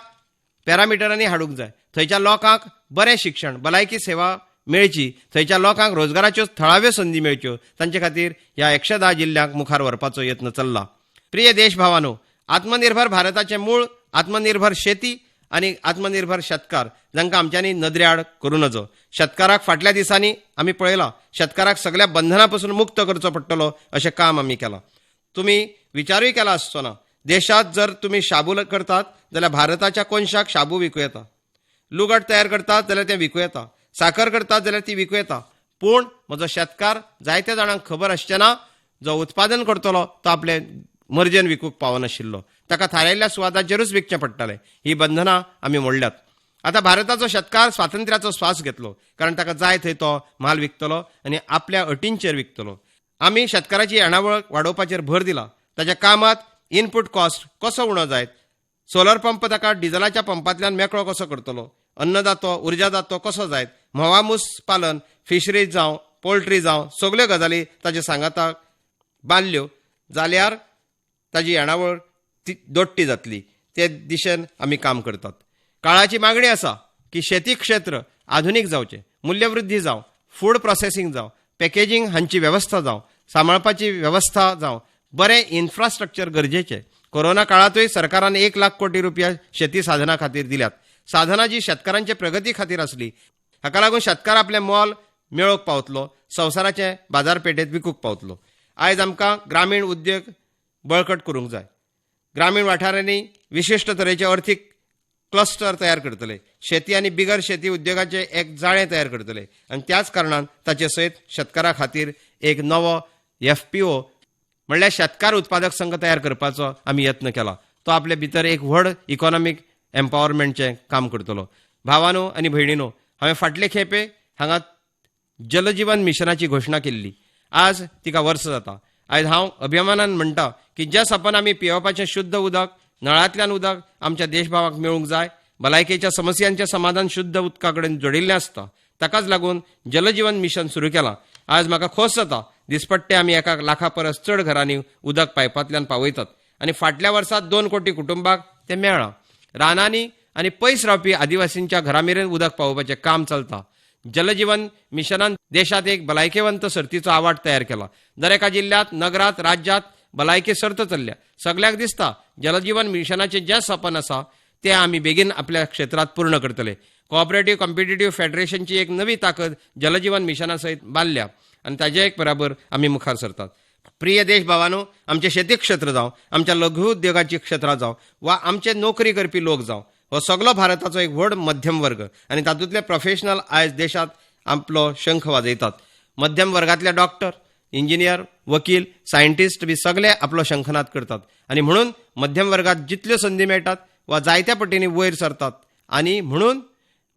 पॅरामिटरांनी हाडूंक जाय. थंयच्या लोकांक बरें शिक्षण, भलायकी सेवा मेळची, थंयच्या लोकांक रोजगाराच्यो थळाव्यो संदी मेळच्यो, तांचे खातीर ह्या 110 जिल्ल्यांक मुखार व्हरपाचो यत्न चल्ला. प्रिय देशभावांनो, आत्मनिर्भर भारताचें मूळ आत्मनिर्भर शेती आनी आत्मनिर्भर शेतकार जांकां आमच्यांनी नदरेआड करूं नजो. शेतकाराक फाटल्या दिसांनी आमी पळयलां, शेतकाराक सगळ्या बंधनां पासून मुक्त करचो पडटलो अशें काम आमी केलां. तुमी विचारूय केला आसचो ना, देशांत जर तुमी शाबू करतात जाल्यार भारताच्या कोनशाक शाबू विकूं येता. लुगट तयार करतात जाल्यार तें विकूं येता. साखर करतात जाल्यार ती विकूं येता. पूण म्हजो शेतकार जायत्या जाणांक खबर आसचें ना, जो उत्पादन करतलो तो आपले मर्जेन विकूंक पावनाशिल्लो, ताका थारायल्ल्या सुवाताचेरूच विकचें पडटलें. ही बंधनां आमी मोडल्यात. आतां भारताचो शेतकार स्वातंत्र्याचो स्वास घेतलो, कारण ताका जाय थंय तो म्हाल विकतलो आनी आपल्या अटींचेर विकतलो. आमी शेतकाराची येणावळ वाडोवपाचेर भर दिला. ताच्या कामात इनपूट कॉस्ट कसो उणो जायत, सोलर पंप ताका डिझलाच्या पंपांतल्यान मेकळो कसो करतलो, अन्नदातो उर्जादातो कसो जायत, म्होंवामूस पालन, फिशरीज जावं पोल्ट्री जावं, सगल्यो गजाली ताचे सांगाताक बांदल्यो जाल्यार ताजी येणावळ ती दोट्टी जातली, ते दिशेन आमी काम करतात. काळाची मागणी आसा की शेती क्षेत्र आधुनीक जावचें, मूल्यवृद्धी जावं, फूड प्रोसेसिंग जावं, पॅकेजींग हांची वेवस्था जावं, सांबाळपाची वेवस्था जावं, बरें इन्फ्रास्ट्रक्चर गरजेचें. कोरोना काळांतूय सरकारान 1 लाख कोटी रुपया शेती साधना खातीर दिल्यात. साधना जी शेतकारांचे प्रगती खातीर आसली, हाका लागून शेतकार आपलें मोल मेळोवंक पावतलो, संवसाराचे बाजारपेठेंत विकूंक पावतलो. आयज आमकां ग्रामीण उद्योग बळकट करूंक जाय. ग्रामीण वाठारांनी विशिश्ट तरेचे अर्थीक क्लस्टर तयार करतले, शेती आनी बिगर शेती उद्योगाचे एक जाळें तयार करतले आनी त्याच कारणान ताचे सयत शेतकारा खातीर एक नवो FPO म्हणल्यार शेतकार उत्पादक संघ तयार करपाचो आमी यत्न केला. तो आपले भितर एक व्हड इकॉनॉमीक एम्पावरमेंटचें काम करतलो. भावांनो आनी भयणींनो, हांवें फाटले खेपे हांगा जलजीवन मिशनाची घोशणा केल्ली. आज तिका वर्स जाता. आयज हांव अभिमानान म्हणटा की ज्या सपन आमी पियेवपाचें शुद्ध उदक, नळांतल्यान उदक आमच्या देशभावाक मेळूंक जाय, भलायकेच्या समस्यांचें समाधान शुद्ध उदका कडेन जोडिल्लें आसता, ताकाच लागून जलजीवन मिशन सुरू केलां. आज म्हाका खोस जाता, दिसपट्टे आमी 1 लाखा परस चड घरांनी उदक पायपांतल्यान पावयतात आनी फाटल्या वर्सांत 2 कोटी कुटुंबाक तें मेळ्ळां. रानांनी आनी पयस रावपी आदिवासींच्या घरामेरेन उदक पावोवपाचें काम चलता. जलजीवन मिशनान देशांत एक भलायकेवंत सर्तीचो आवाठ तयार केला. दर एका जिल्ल्यांत, नगरांत, राज्यांत भलायकी सर्त चल्ल्या. सगळ्याक दिसता जलजीवन मिशनाचें जें सपन आसा तें आमी बेगीन आपल्या क्षेत्रांत पूर्ण करतले. कोऑपरेटिव्ह कॉम्पिटिटिव्ह फेडरेशनची एक नवी ताकद जलजीवन मिशना सयत बांदल्या आनी ताजे एक बराबर आमी मुखार सरतात. प्रिय देश भावांनो, आमचें शेती क्षेत्र जावं, आमच्या लघु उद्योगाची क्षेत्रां जावं वा आमचे नोकरी करपी लोक जावं, हो सगळो भारताचो एक व्हड मध्यम वर्ग आनी तातूंतले प्रोफेशनल आयज देशांत आपलो शंख वाजयतात. मध्यम वर्गांतले डॉक्टर, इंजिनियर, वकील, सायंटिस्ट बी सगळे आपलो शंखनाद करतात आनी म्हणून मध्यम वर्गात जितल्यो संदी मेळटात वा जायत्या पटींनी वयर सरतात. आनी म्हणून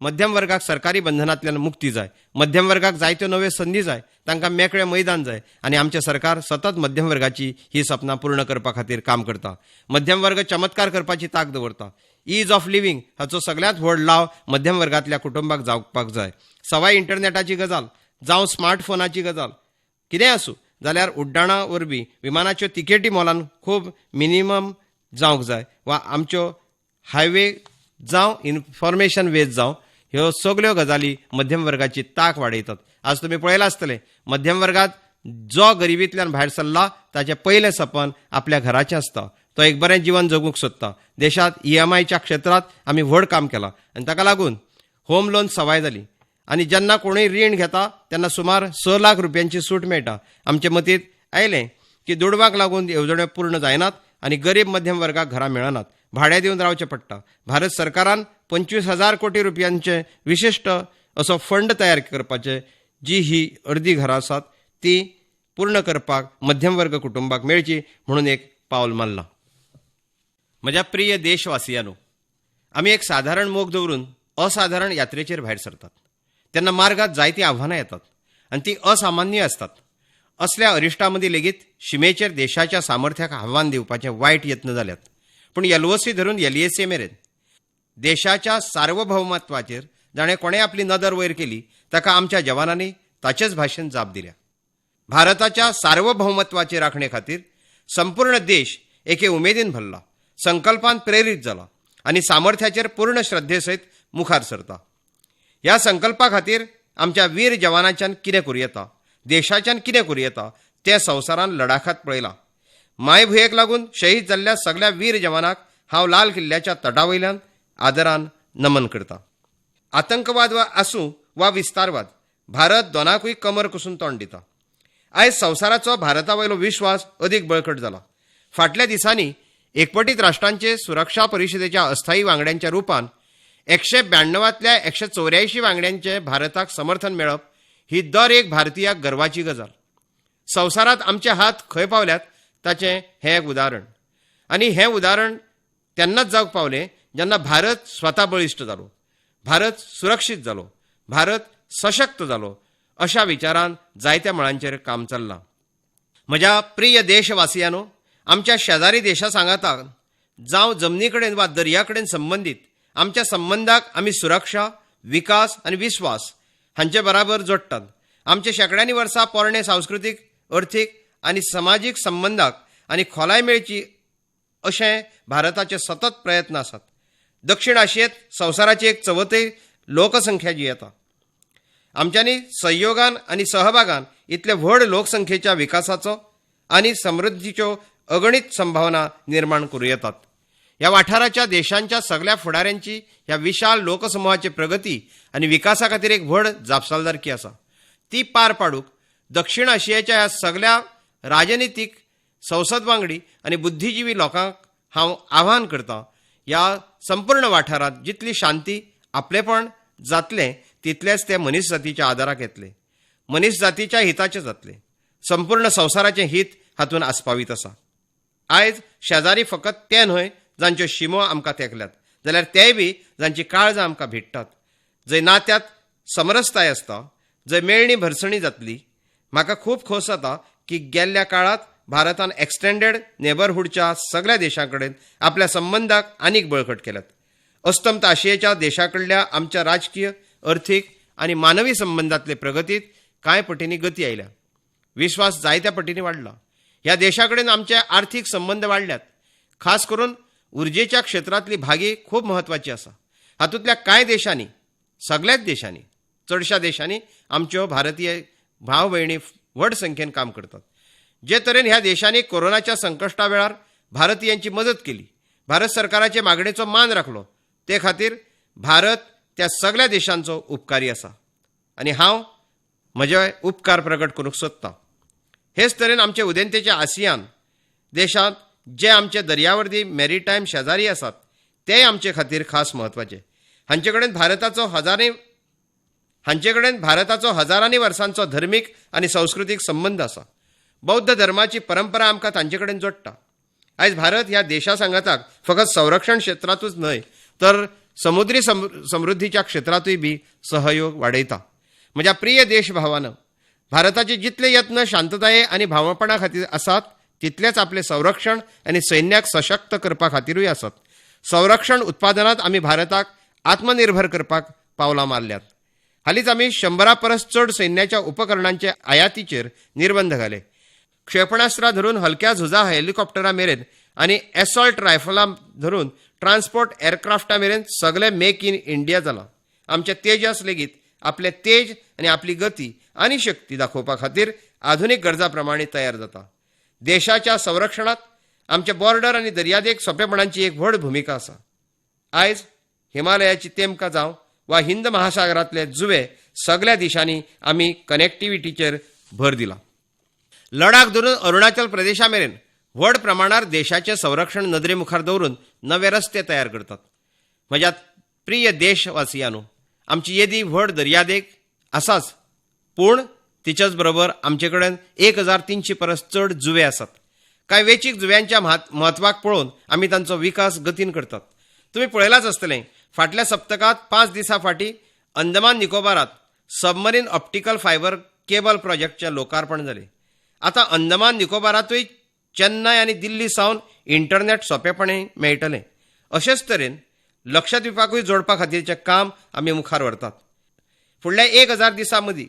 मध्यम वर्गाक सरकारी बंधनांतल्यान मुक्ती जाय, मध्यम वर्गाक जायत्यो नव्यो संदी जाय, तांकां मेकळें मैदान जाय आनी आमचें सरकार सतत मध्यम वर्गाची ही सपनां पूर्ण करपा खातीर काम करता. मध्यम वर्ग चमत्कार करपाची तांक दवरता. ईज ऑफ लिव्हिंग हाचो सगळ्यांत व्हड लाव मध्यम वर्गांतल्या कुटुंबाक जावपाक जाय. सवाय इंटरनेटाची गजाल जावं स्मार्टफोनाची गजाल कितें आसूं जाल्यार उड्डाणा वरवीं विमानाच्यो तिकेटी मोलान खूब मिनिमम जावंक जाय वा आमच्यो हायवे जावं इन्फॉर्मेशन वेज जावं, ह्यो सगळ्यो गजाली मध्यम वर्गाची तांक वाडयतात. आज तुमी पळयलां आसतलें, मध्यम वर्गात जो गरिबींतल्यान भायर सरला ताचें पयलें सपन आपल्या घराचें आसता. तो एक बरें जीवन जगूंक सोदता. देशांत EMIच्या क्षेत्रांत आमी व्हड काम केलां आनी ताका लागून होम लोन सवाय जाली आनी जेन्ना कोणूय रीण घेता तेन्ना सुमार 6 लाख रुपयांची सूट मेळटा. आमचे मतींत आयलें की दुडवाक लागून येवजण्यो पूर्ण जायनात आनी गरीब मध्यम वर्गाक घरां मेळनात, भाड्या दिवन रावचें पडटा. भारत सरकारान 25,000 कोटी रुपयांचे विशिश्ट असो फंड तयार करपाचे, जी ही अर्दी घरां आसात ती पूर्ण करपाक मध्यम वर्ग कुटुंबाक मेळची म्हणून एक पावल मारलां. म्हज्या प्रिय देशवासियांनो, आमी एक साधारण मोग दवरून असाधारण यात्रेचेर भायर सरतात. तेन्ना मार्गात जायतीं आव्हानां येतात आनी ती असामान्य आसतात. असल्या अरिश्टां मदीं लेगीत शिमेचेर देशाच्या सामर्थ्याक आव्हान दिवपाचे वायट यत्न जाल्यात. पूण LOC धरून LAC मेरेन देशाच्या सार्वभौमत्वाचेर जाणें कोणें आपली नदर वयर केली ताका आमच्या जवानांनी ताचेच भाशेन जाप दिल्या. भारताच्या सार्वभौमत्वाचे राखणे खातीर संपूर्ण देश एके उमेदीन भरला, संकल्पान प्रेरीत जाला आनी सामर्थ्याचेर पूर्ण श्रद्धेसयत मुखार सरता. ह्या संकल्पा खातीर आमच्या वीर जवानांच्यान कितें करूं येता, देशाच्यान कितें करूं येता तें संवसारान लडाखात पळयलां. मायभुयेक लागून शहीद जाल्ल्या सगळ्या वीर जवानांक हांव लाल किल्ल्याच्या तटावयल्यान आदरान नमन करता. आतंकवाद आसूं वा विस्तारवाद, भारत दोनांकूय कमर कसून तोंड दिता. आयज संवसाराचो भारतावयलो विश्वास अदीक बळकट जाला. फाटल्या दिसांनी एकवटीत राष्ट्रांचे सुरक्षा परिशदेच्या अस्थायी वांगड्यांच्या रुपान 192तल्या 184 वांगड्यांचे भारताक समर्थन मेळप ही दर एक भारतीयाक गर्वाची गजाल. संवसारात आमचे हात खंय पावल्यात ताचें हें एक उदाहरण. आनी हें उदाहरण तेन्नाच जावंक पावलें जेन्ना भारत स्वता बळिश्ट जालो, भारत सुरक्षीत जालो, भारत सशक्त जालो. अशा विचारान जायत्या मळांचेर काम चल्लां. म्हज्या प्रिय देशवासियांनो, आमच्या शेजारी देशा सांगाताक जावं जमनी कडेन वा दर्या कडेन संबंदीत आमच्या संबंधाक आमी सुरक्षा, विकास आनी विश्वास हांचे बराबर जोडटात. आमचे शेकड्यांनी वर्सां पोरणे सांस्कृतीक, अर्थीक आनी समाजीक संबंधाक आनी खोलाय मेळची अशें भारताचे सतत प्रयत्न आसात. दक्षिण आशियेंत संवसाराची एक चवथी लोकसंख्या जी येता. आमच्यांनी संयोगान आनी सहभागान इतले व्हड लोकसंख्येच्या विकासाचो आनी समृद्धीच्यो अगणित संभावना निर्माण करूं येतात. ह्या वाठाराच्या देशांच्या सगळ्या फुडाऱ्यांची ह्या विशाल लोकसमूहाची प्रगती आनी विकासा खातीर एक व्हड जापसालदारकी आसा. ती पार पाडूंक दक्षिण आशियाच्या ह्या सगळ्या राजनितीक संसद वांगडी आनी बुद्धीजिवी लोकांक हांव आव्हान करतां, ह्या संपूर्ण वाठारांत जितली शांती आपलेपण जातलें तितलेंच ते मनीस जातीच्या आदाराक येतले, मनीस जातीच्या हिताचें जातलें. संपूर्ण संवसाराचें हित हातूंत आस्पावीत आसा. आयज शेजारी फकत ते न्हय जांच्यो शिमो आमकां तेंकल्यात, जाल्यार तेय बी जांची काळजां आमकां भिडटात, जंय नात्यांत समरसताय आसता, जंय मेळणी भरसणी जातली. म्हाका खूब खोस जाता की गेल्ल्या काळात भारतान एक्सटेंडेड नेबरहूडच्या सगळ्या देशां कडेन आपल्या संबंधाक आनीक बळकट केल्यात. अस्तंत आशियेच्या देशां कडल्या आमच्या राजकीय, अर्थीक आनी मानवी संबंधांतले प्रगतीत कांय पटींनी गती आयल्या. विश्वास जायत्या पटींनी वाडला. ह्या देशा कडेन आमचे आर्थीक संबंध वाडल्यात. खास करून उर्जेच्या क्षेत्रांतली भागी खूब म्हत्वाची आसा. हातूंतल्या कांय देशांनी, सगळ्याच देशांनी, चडशा देशांनी आमच्यो भारतीय भाव भयणी व्हड संख्येन काम करतात. जे तरेन ह्या देशांनी कोरोनाच्या संकश्टा वेळार भारतीयांची मदत केली, भारत सरकाराचे मागणेचो मान राखलो, ते खातीर भारत त्या सगळ्या देशांचो उपकारी आसा आनी हांव म्हजे उपकार प्रगट करूंक सोदतां. हेच तरेन आमचे उदेंतेचे आसियान देशांत जे आमचे दर्यावर्दी मॅरिटायम शेजारी आसात ते आमचे खातीर खास म्हत्वाचे. हांचे कडेन भारताचो हजारांनी वर्सांचो धर्मीक आनी सांस्कृतीक संबंध आसा. बौद्ध धर्माची परंपरा आमकां तांचे कडेन जोडटा. आयज भारत ह्या देशा सांगाताक फकत संरक्षण क्षेत्रांतूच न्हय तर समुद्री समृद्धीच्या क्षेत्रांतूय बी सहयोग वाडयता. म्हज्या प्रिय देश भावानो, भारताचे जितले यत्न शांतताये आनी भावपणा खातीर आसात तितलेच आपले संरक्षण आनी सैन्याक सशक्त करपा खातीरूय आसात. संरक्षण उत्पादनांत आमी भारताक आत्मनिर्भर करपाक पावलां मारल्यात. हालींच आमी 100 परस चड सैन्याच्या उपकरणांचे आयातीचेर निर्बंध घाले. क्षेपणास्त्रां धरून हलक्या झुजा हेलिकॉप्टरां मेरेन आनी एसॉल्ट रायफलां धरून ट्रान्सपोर्ट एअरक्राफ्टां मेरेन सगळे मेक इन इंडिया जालां. आमचे तेजस लेगीत आपले तेज आनी आपली गती आनी शक्ती दाखोवपा खातीर आधुनीक गरजा प्रमाणे तयार जाता. देशाच्या संरक्षणांत आमचे बॉर्डर आनी दर्यादेग सोंपेपणांची एक व्हड भुमिका आसा. आयज हिमालयाची तेमकां जावं वा हिंद महासागरांतले जुवे सगळ्या दिशांनी आमी कनेक्टिविटीचेर भर दिला. लडाख धरून अरुणाचल प्रदेशा मेरेन व्हड प्रमाणार देशाचे संरक्षण नदरे मुखार दवरून नवे रस्ते तयार करतात. म्हज्या प्रिय देशवासियांनो, आमची येदी व्हड दर्यादेग आसाच, पूण तिच्याच बरोबर आमचे कडेन 1300 परस चड जुवे आसात. कांय वेंचीक जुव्यांच्या म्हत्वाक पळोवन आमी तांचो विकास गतीन करतात. तुमी पळयलांच आसतलें, फाटल्या सप्तकांत 5 दिसां फाटीं अंदमान निकोबारात सबमरीन ऑप्टिकल फायबर केबल प्रोजेक्टचें लोकार्पण जालें. आतां अंदमान निकोबारातूय चेन्नय आनी दिल्ली सावन इंटरनेट सोंपेपणी मेळटलें. अशेच तरेन लक्षद्वीपाकूय जोडपा खातीरचें काम आमी मुखार व्हरतात. फुडल्या 1000 दिसां मदीं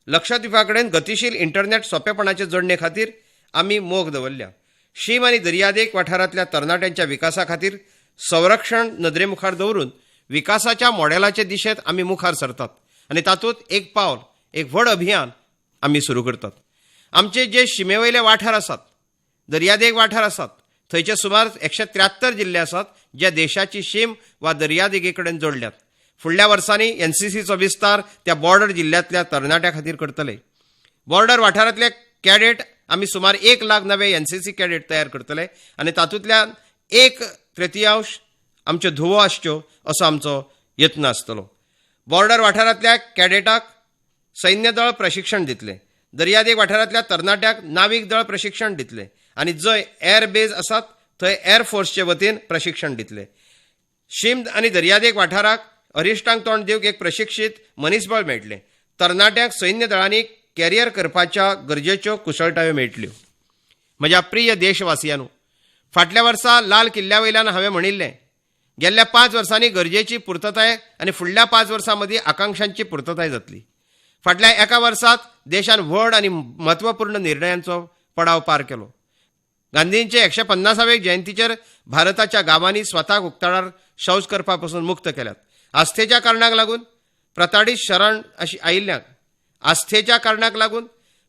लक्षद्वीपा कडेन गतीशील इंटरनेट सोंपेपणाचे जोडणे खातीर आमी मोग दवरल्या. शीम आनी दर्यादेग वाठारांतल्या तरणाट्यांच्या विकासा खातीर संरक्षण नदरे मुखार दवरून विकासाच्या मॉडेलाचे दिशेंत आमी मुखार सरतात आनी तातूंत एक पावल, एक व्हड अभियान आमी सुरू करतात. आमचे जे शिमेवयले वाठार आसात, दर्यादेग वाठार आसात, थंयचे सुमार 173 जिल्ले आसात जे देशाची शीम वा दर्यादेगे कडेन जोडल्यात. फुडल्या वर्सांनी एनसीसीचो विस्तार त्या बॉर्डर जिल्ल्यांतल्या तरणाट्यां खातीर करतले. बॉर्डर वाठारांतले कॅडेट आमी सुमार 1 लाख नवे एनसीसी कॅडेट तयार करतले आनी तातूंतल्यान 1/3 आमच्यो धुवो आसच्यो असो आमचो यत्न आसतलो. बॉर्डर वाठारांतल्या कॅडेटाक सैन्य दळ प्रशिक्षण दितले, दर्यादेग वाठारांतल्या तरणाट्याक नावीक दळ प्रशिक्षण दितले आनी जंय एअर बेज आसात थंय एअर फोर्सचे वतीन प्रशिक्षण दितले. शीम आनी दर्यादेग वाठाराक अरिश्टांक तोंड दिवंक एक प्रशिक्षीत मनीसबळ मेळटलें. तरणाट्यांक सैन्य दळांनी कॅरियर करपाच्या गरजेच्यो कुशळटायो मेळटल्यो. म्हज्या प्रिय देशवासियांनो, फाटल्या वर्सा लाल किल्ल्या वयल्यान हांवें म्हणिल्लें, गेल्ल्या 5 वर्सांनी गरजेची पुर्तताय आनी फुडल्या 5 वर्सां मदीं आकांक्षांची पुर्तताय जातली. फाटल्या एका वर्सांत देशान व्हड आनी म्हत्वपूर्ण निर्णयांचो पडाव पार केलो. गांधींचे 150वे जयंतीचेर भारताच्या गांवांनी स्वताक उक्ताडार शौच करपा पासून मुक्त केल्यात. आस्थेच्या कारणाक लागून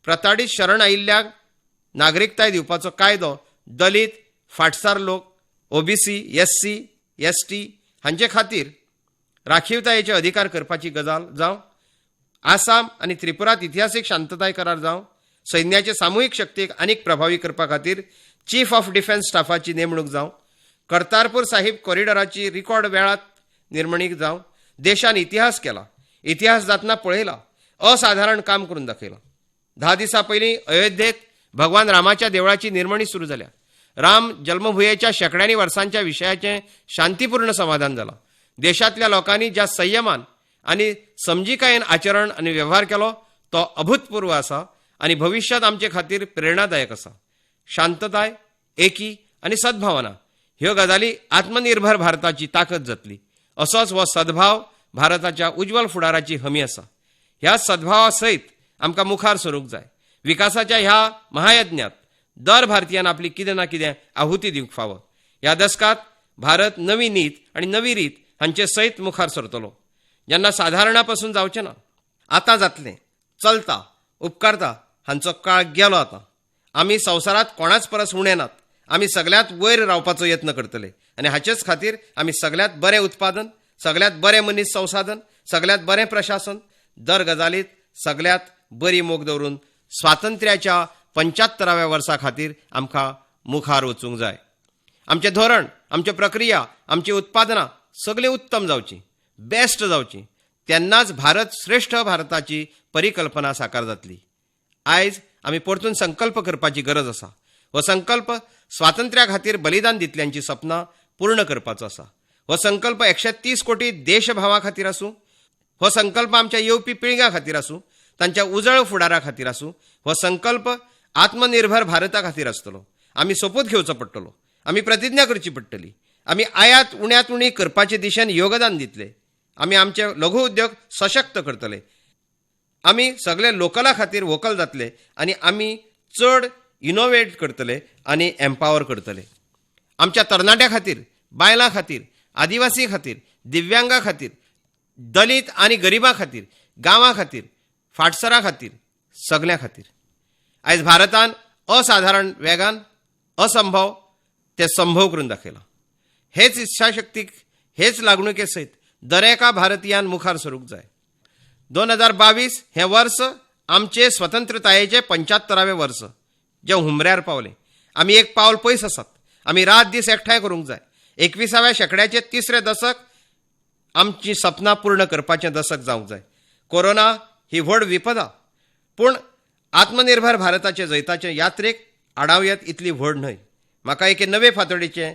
प्रताडीत शरण आयिल्ल्यांक नागरिकताय दिवपाचो कायदो दलित, फाटसार लोक, ओबीसी, एससी, एसटी हांचे खातीर राखीवतायेचे अधिकार करपाची गजाल जावं, आसाम आनी त्रिपुरात इतिहासीक शांतताय करार जावं, सैन्याचे सामुहीक शक्तीक आनीक प्रभावी करपा खातीर चीफ ऑफ डिफेन्स स्टाफाची नेमणूक जावं, करतारपूर साहिब कॉरिडॉराची रिकॉर्ड वेळात निर्मणीक जावं, देशान इतिहास केला, इतिहास जातना पळयला, असाधारण काम करून दाखयला. 10 दिसां पयलीं अयोध्येत भगवान रामाच्या देवळाची निर्मणी सुरू जाल्या. राम जन्मभुयेच्या शेकड्यांनी वर्सांच्या विशयाचें शांतीपूर्ण समाधान जालां. देशांतल्या लोकांनी ज्या संयमान आनी समजिकायेन आचरण आनी वेव्हार केलो तो अभूतपूर्व आसा आनी भविश्यांत आमचे खातीर प्रेरणादायक आसा. शांतताय, एकी आनी सद्भावना ह्यो गजाली आत्मनिर्भर भारताची ताकद जातली. असोच हो सद्भाव भारताच्या उज्वल फुडाराची हमी आसा. ह्या सद्भावा सयत आमकां मुखार सरूंक जाय. विकासाच्या ह्या महायज्ञात दर भारतीयान आपली कितें ना कितें आहुती दिवंक फावो. ह्या दशकात भारत नवी नीत आनी नवी रीत हांचे सयत मुखार सरतलो. जेन्ना साधारणा पासून जावचें ना, आतां जातलें, चलता, उपकारता हांचो काळ गेलो. आतां आमी संवसारांत कोणाच परस उणे नात. आमी सगळ्यांत वयर रावपाचो यत्न करतले आनी हाचेच खातीर आमी सगळ्यांत बरें उत्पादन, सगळ्यांत बरें मनीस संसाधन, सगळ्यांत बरें प्रशासन, दर गजालीत सगळ्यांत बरी मोग दवरून स्वातंत्र्याच्या 75व्या वर्सा खातीर आमकां मुखार वचूंक जाय. आमचें धोरण, आमची प्रक्रिया, आमची उत्पादनां सगळीं उत्तम जावची, बेस्ट जावची. तेन्नाच भारत श्रेष्ठ भारताची परिकल्पना साकार जातली. आयज आमी परतून संकल्प करपाची गरज आसा. हो संकल्प स्वातंत्र्या खातीर बलिदान दितल्यांची सपनां पूर्ण करपाचो आसा. हो संकल्प 130 कोटी देशभावां खातीर आसूं. हो संकल्प आमच्या येवपी पिळग्यां खातीर आसूं, तांच्या उजळ फुडारा खातीर आसूं. हो संकल्प आत्मनिर्भर भारता खातीर आसतलो. आमी सोपूत घेवचो पडटलो. आमी प्रतिज्ञा करची पडटली. आमी आयात उण्यांत उणी करपाचे दिशेन योगदान दितले. आमी आमचे लघु उद्योग सशक्त करतले. आमी सगळे लोकला खातीर वोकल जातले आनी आमी चड इनोवेट करतले आनी एम्पावर करतले. आमच्या तरणाट्यां खातीर, बायलां खातीर, आदिवासी खातीर, दिव्यांगां खातीर, दलित आनी गरिबां खातीर, गांवां खातीर, फाटसरां खातीर, सगळ्यां खातीर आयज भारतान असाधारण वेगान असंभव ते संभव करून दाखयला. हेच इच्छाशक्तीक, हेच लागणुके सयत दरेका भारतीयान मुखार सरूंक जाय. 2022 हें वर्स आमचे स्वतंत्रतायेचे 75वें वर्स जे हुमऱ्यार पावले. आमी एक पावल पयस आसात. आमी रात दीस एकठांय करूंक जाय. 21व्या शेकड्याचे 3रे दशक आमची सपनां पूर्ण करपाचें दशक जावंक जाय. कोरोना ही व्हड विपदा, पूण आत्मनिर्भर भारताचे जैताचे यात्रेक आडावयत इतली व्हड न्हय. म्हाका एके नवे फातोडेचें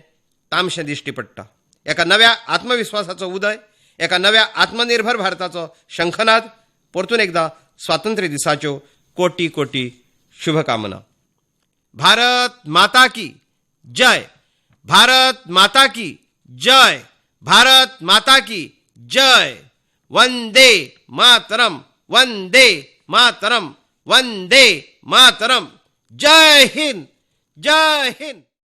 तामशें दिश्टी पडटा. एका नव्या आत्मविश्वासाचो उदय, एका नव्या आत्मनिर्भर भारताचो शंखनाद. परतून एकदा स्वातंत्र्य दिसाच्यो कोटी कोटी शुभकामना. भारत माता की जय. भारत माता की जय. भारत माता की जय. वंदे मातरम. वंदे मातरम. वंदे मातरम. जय हिंद. जय हिंद.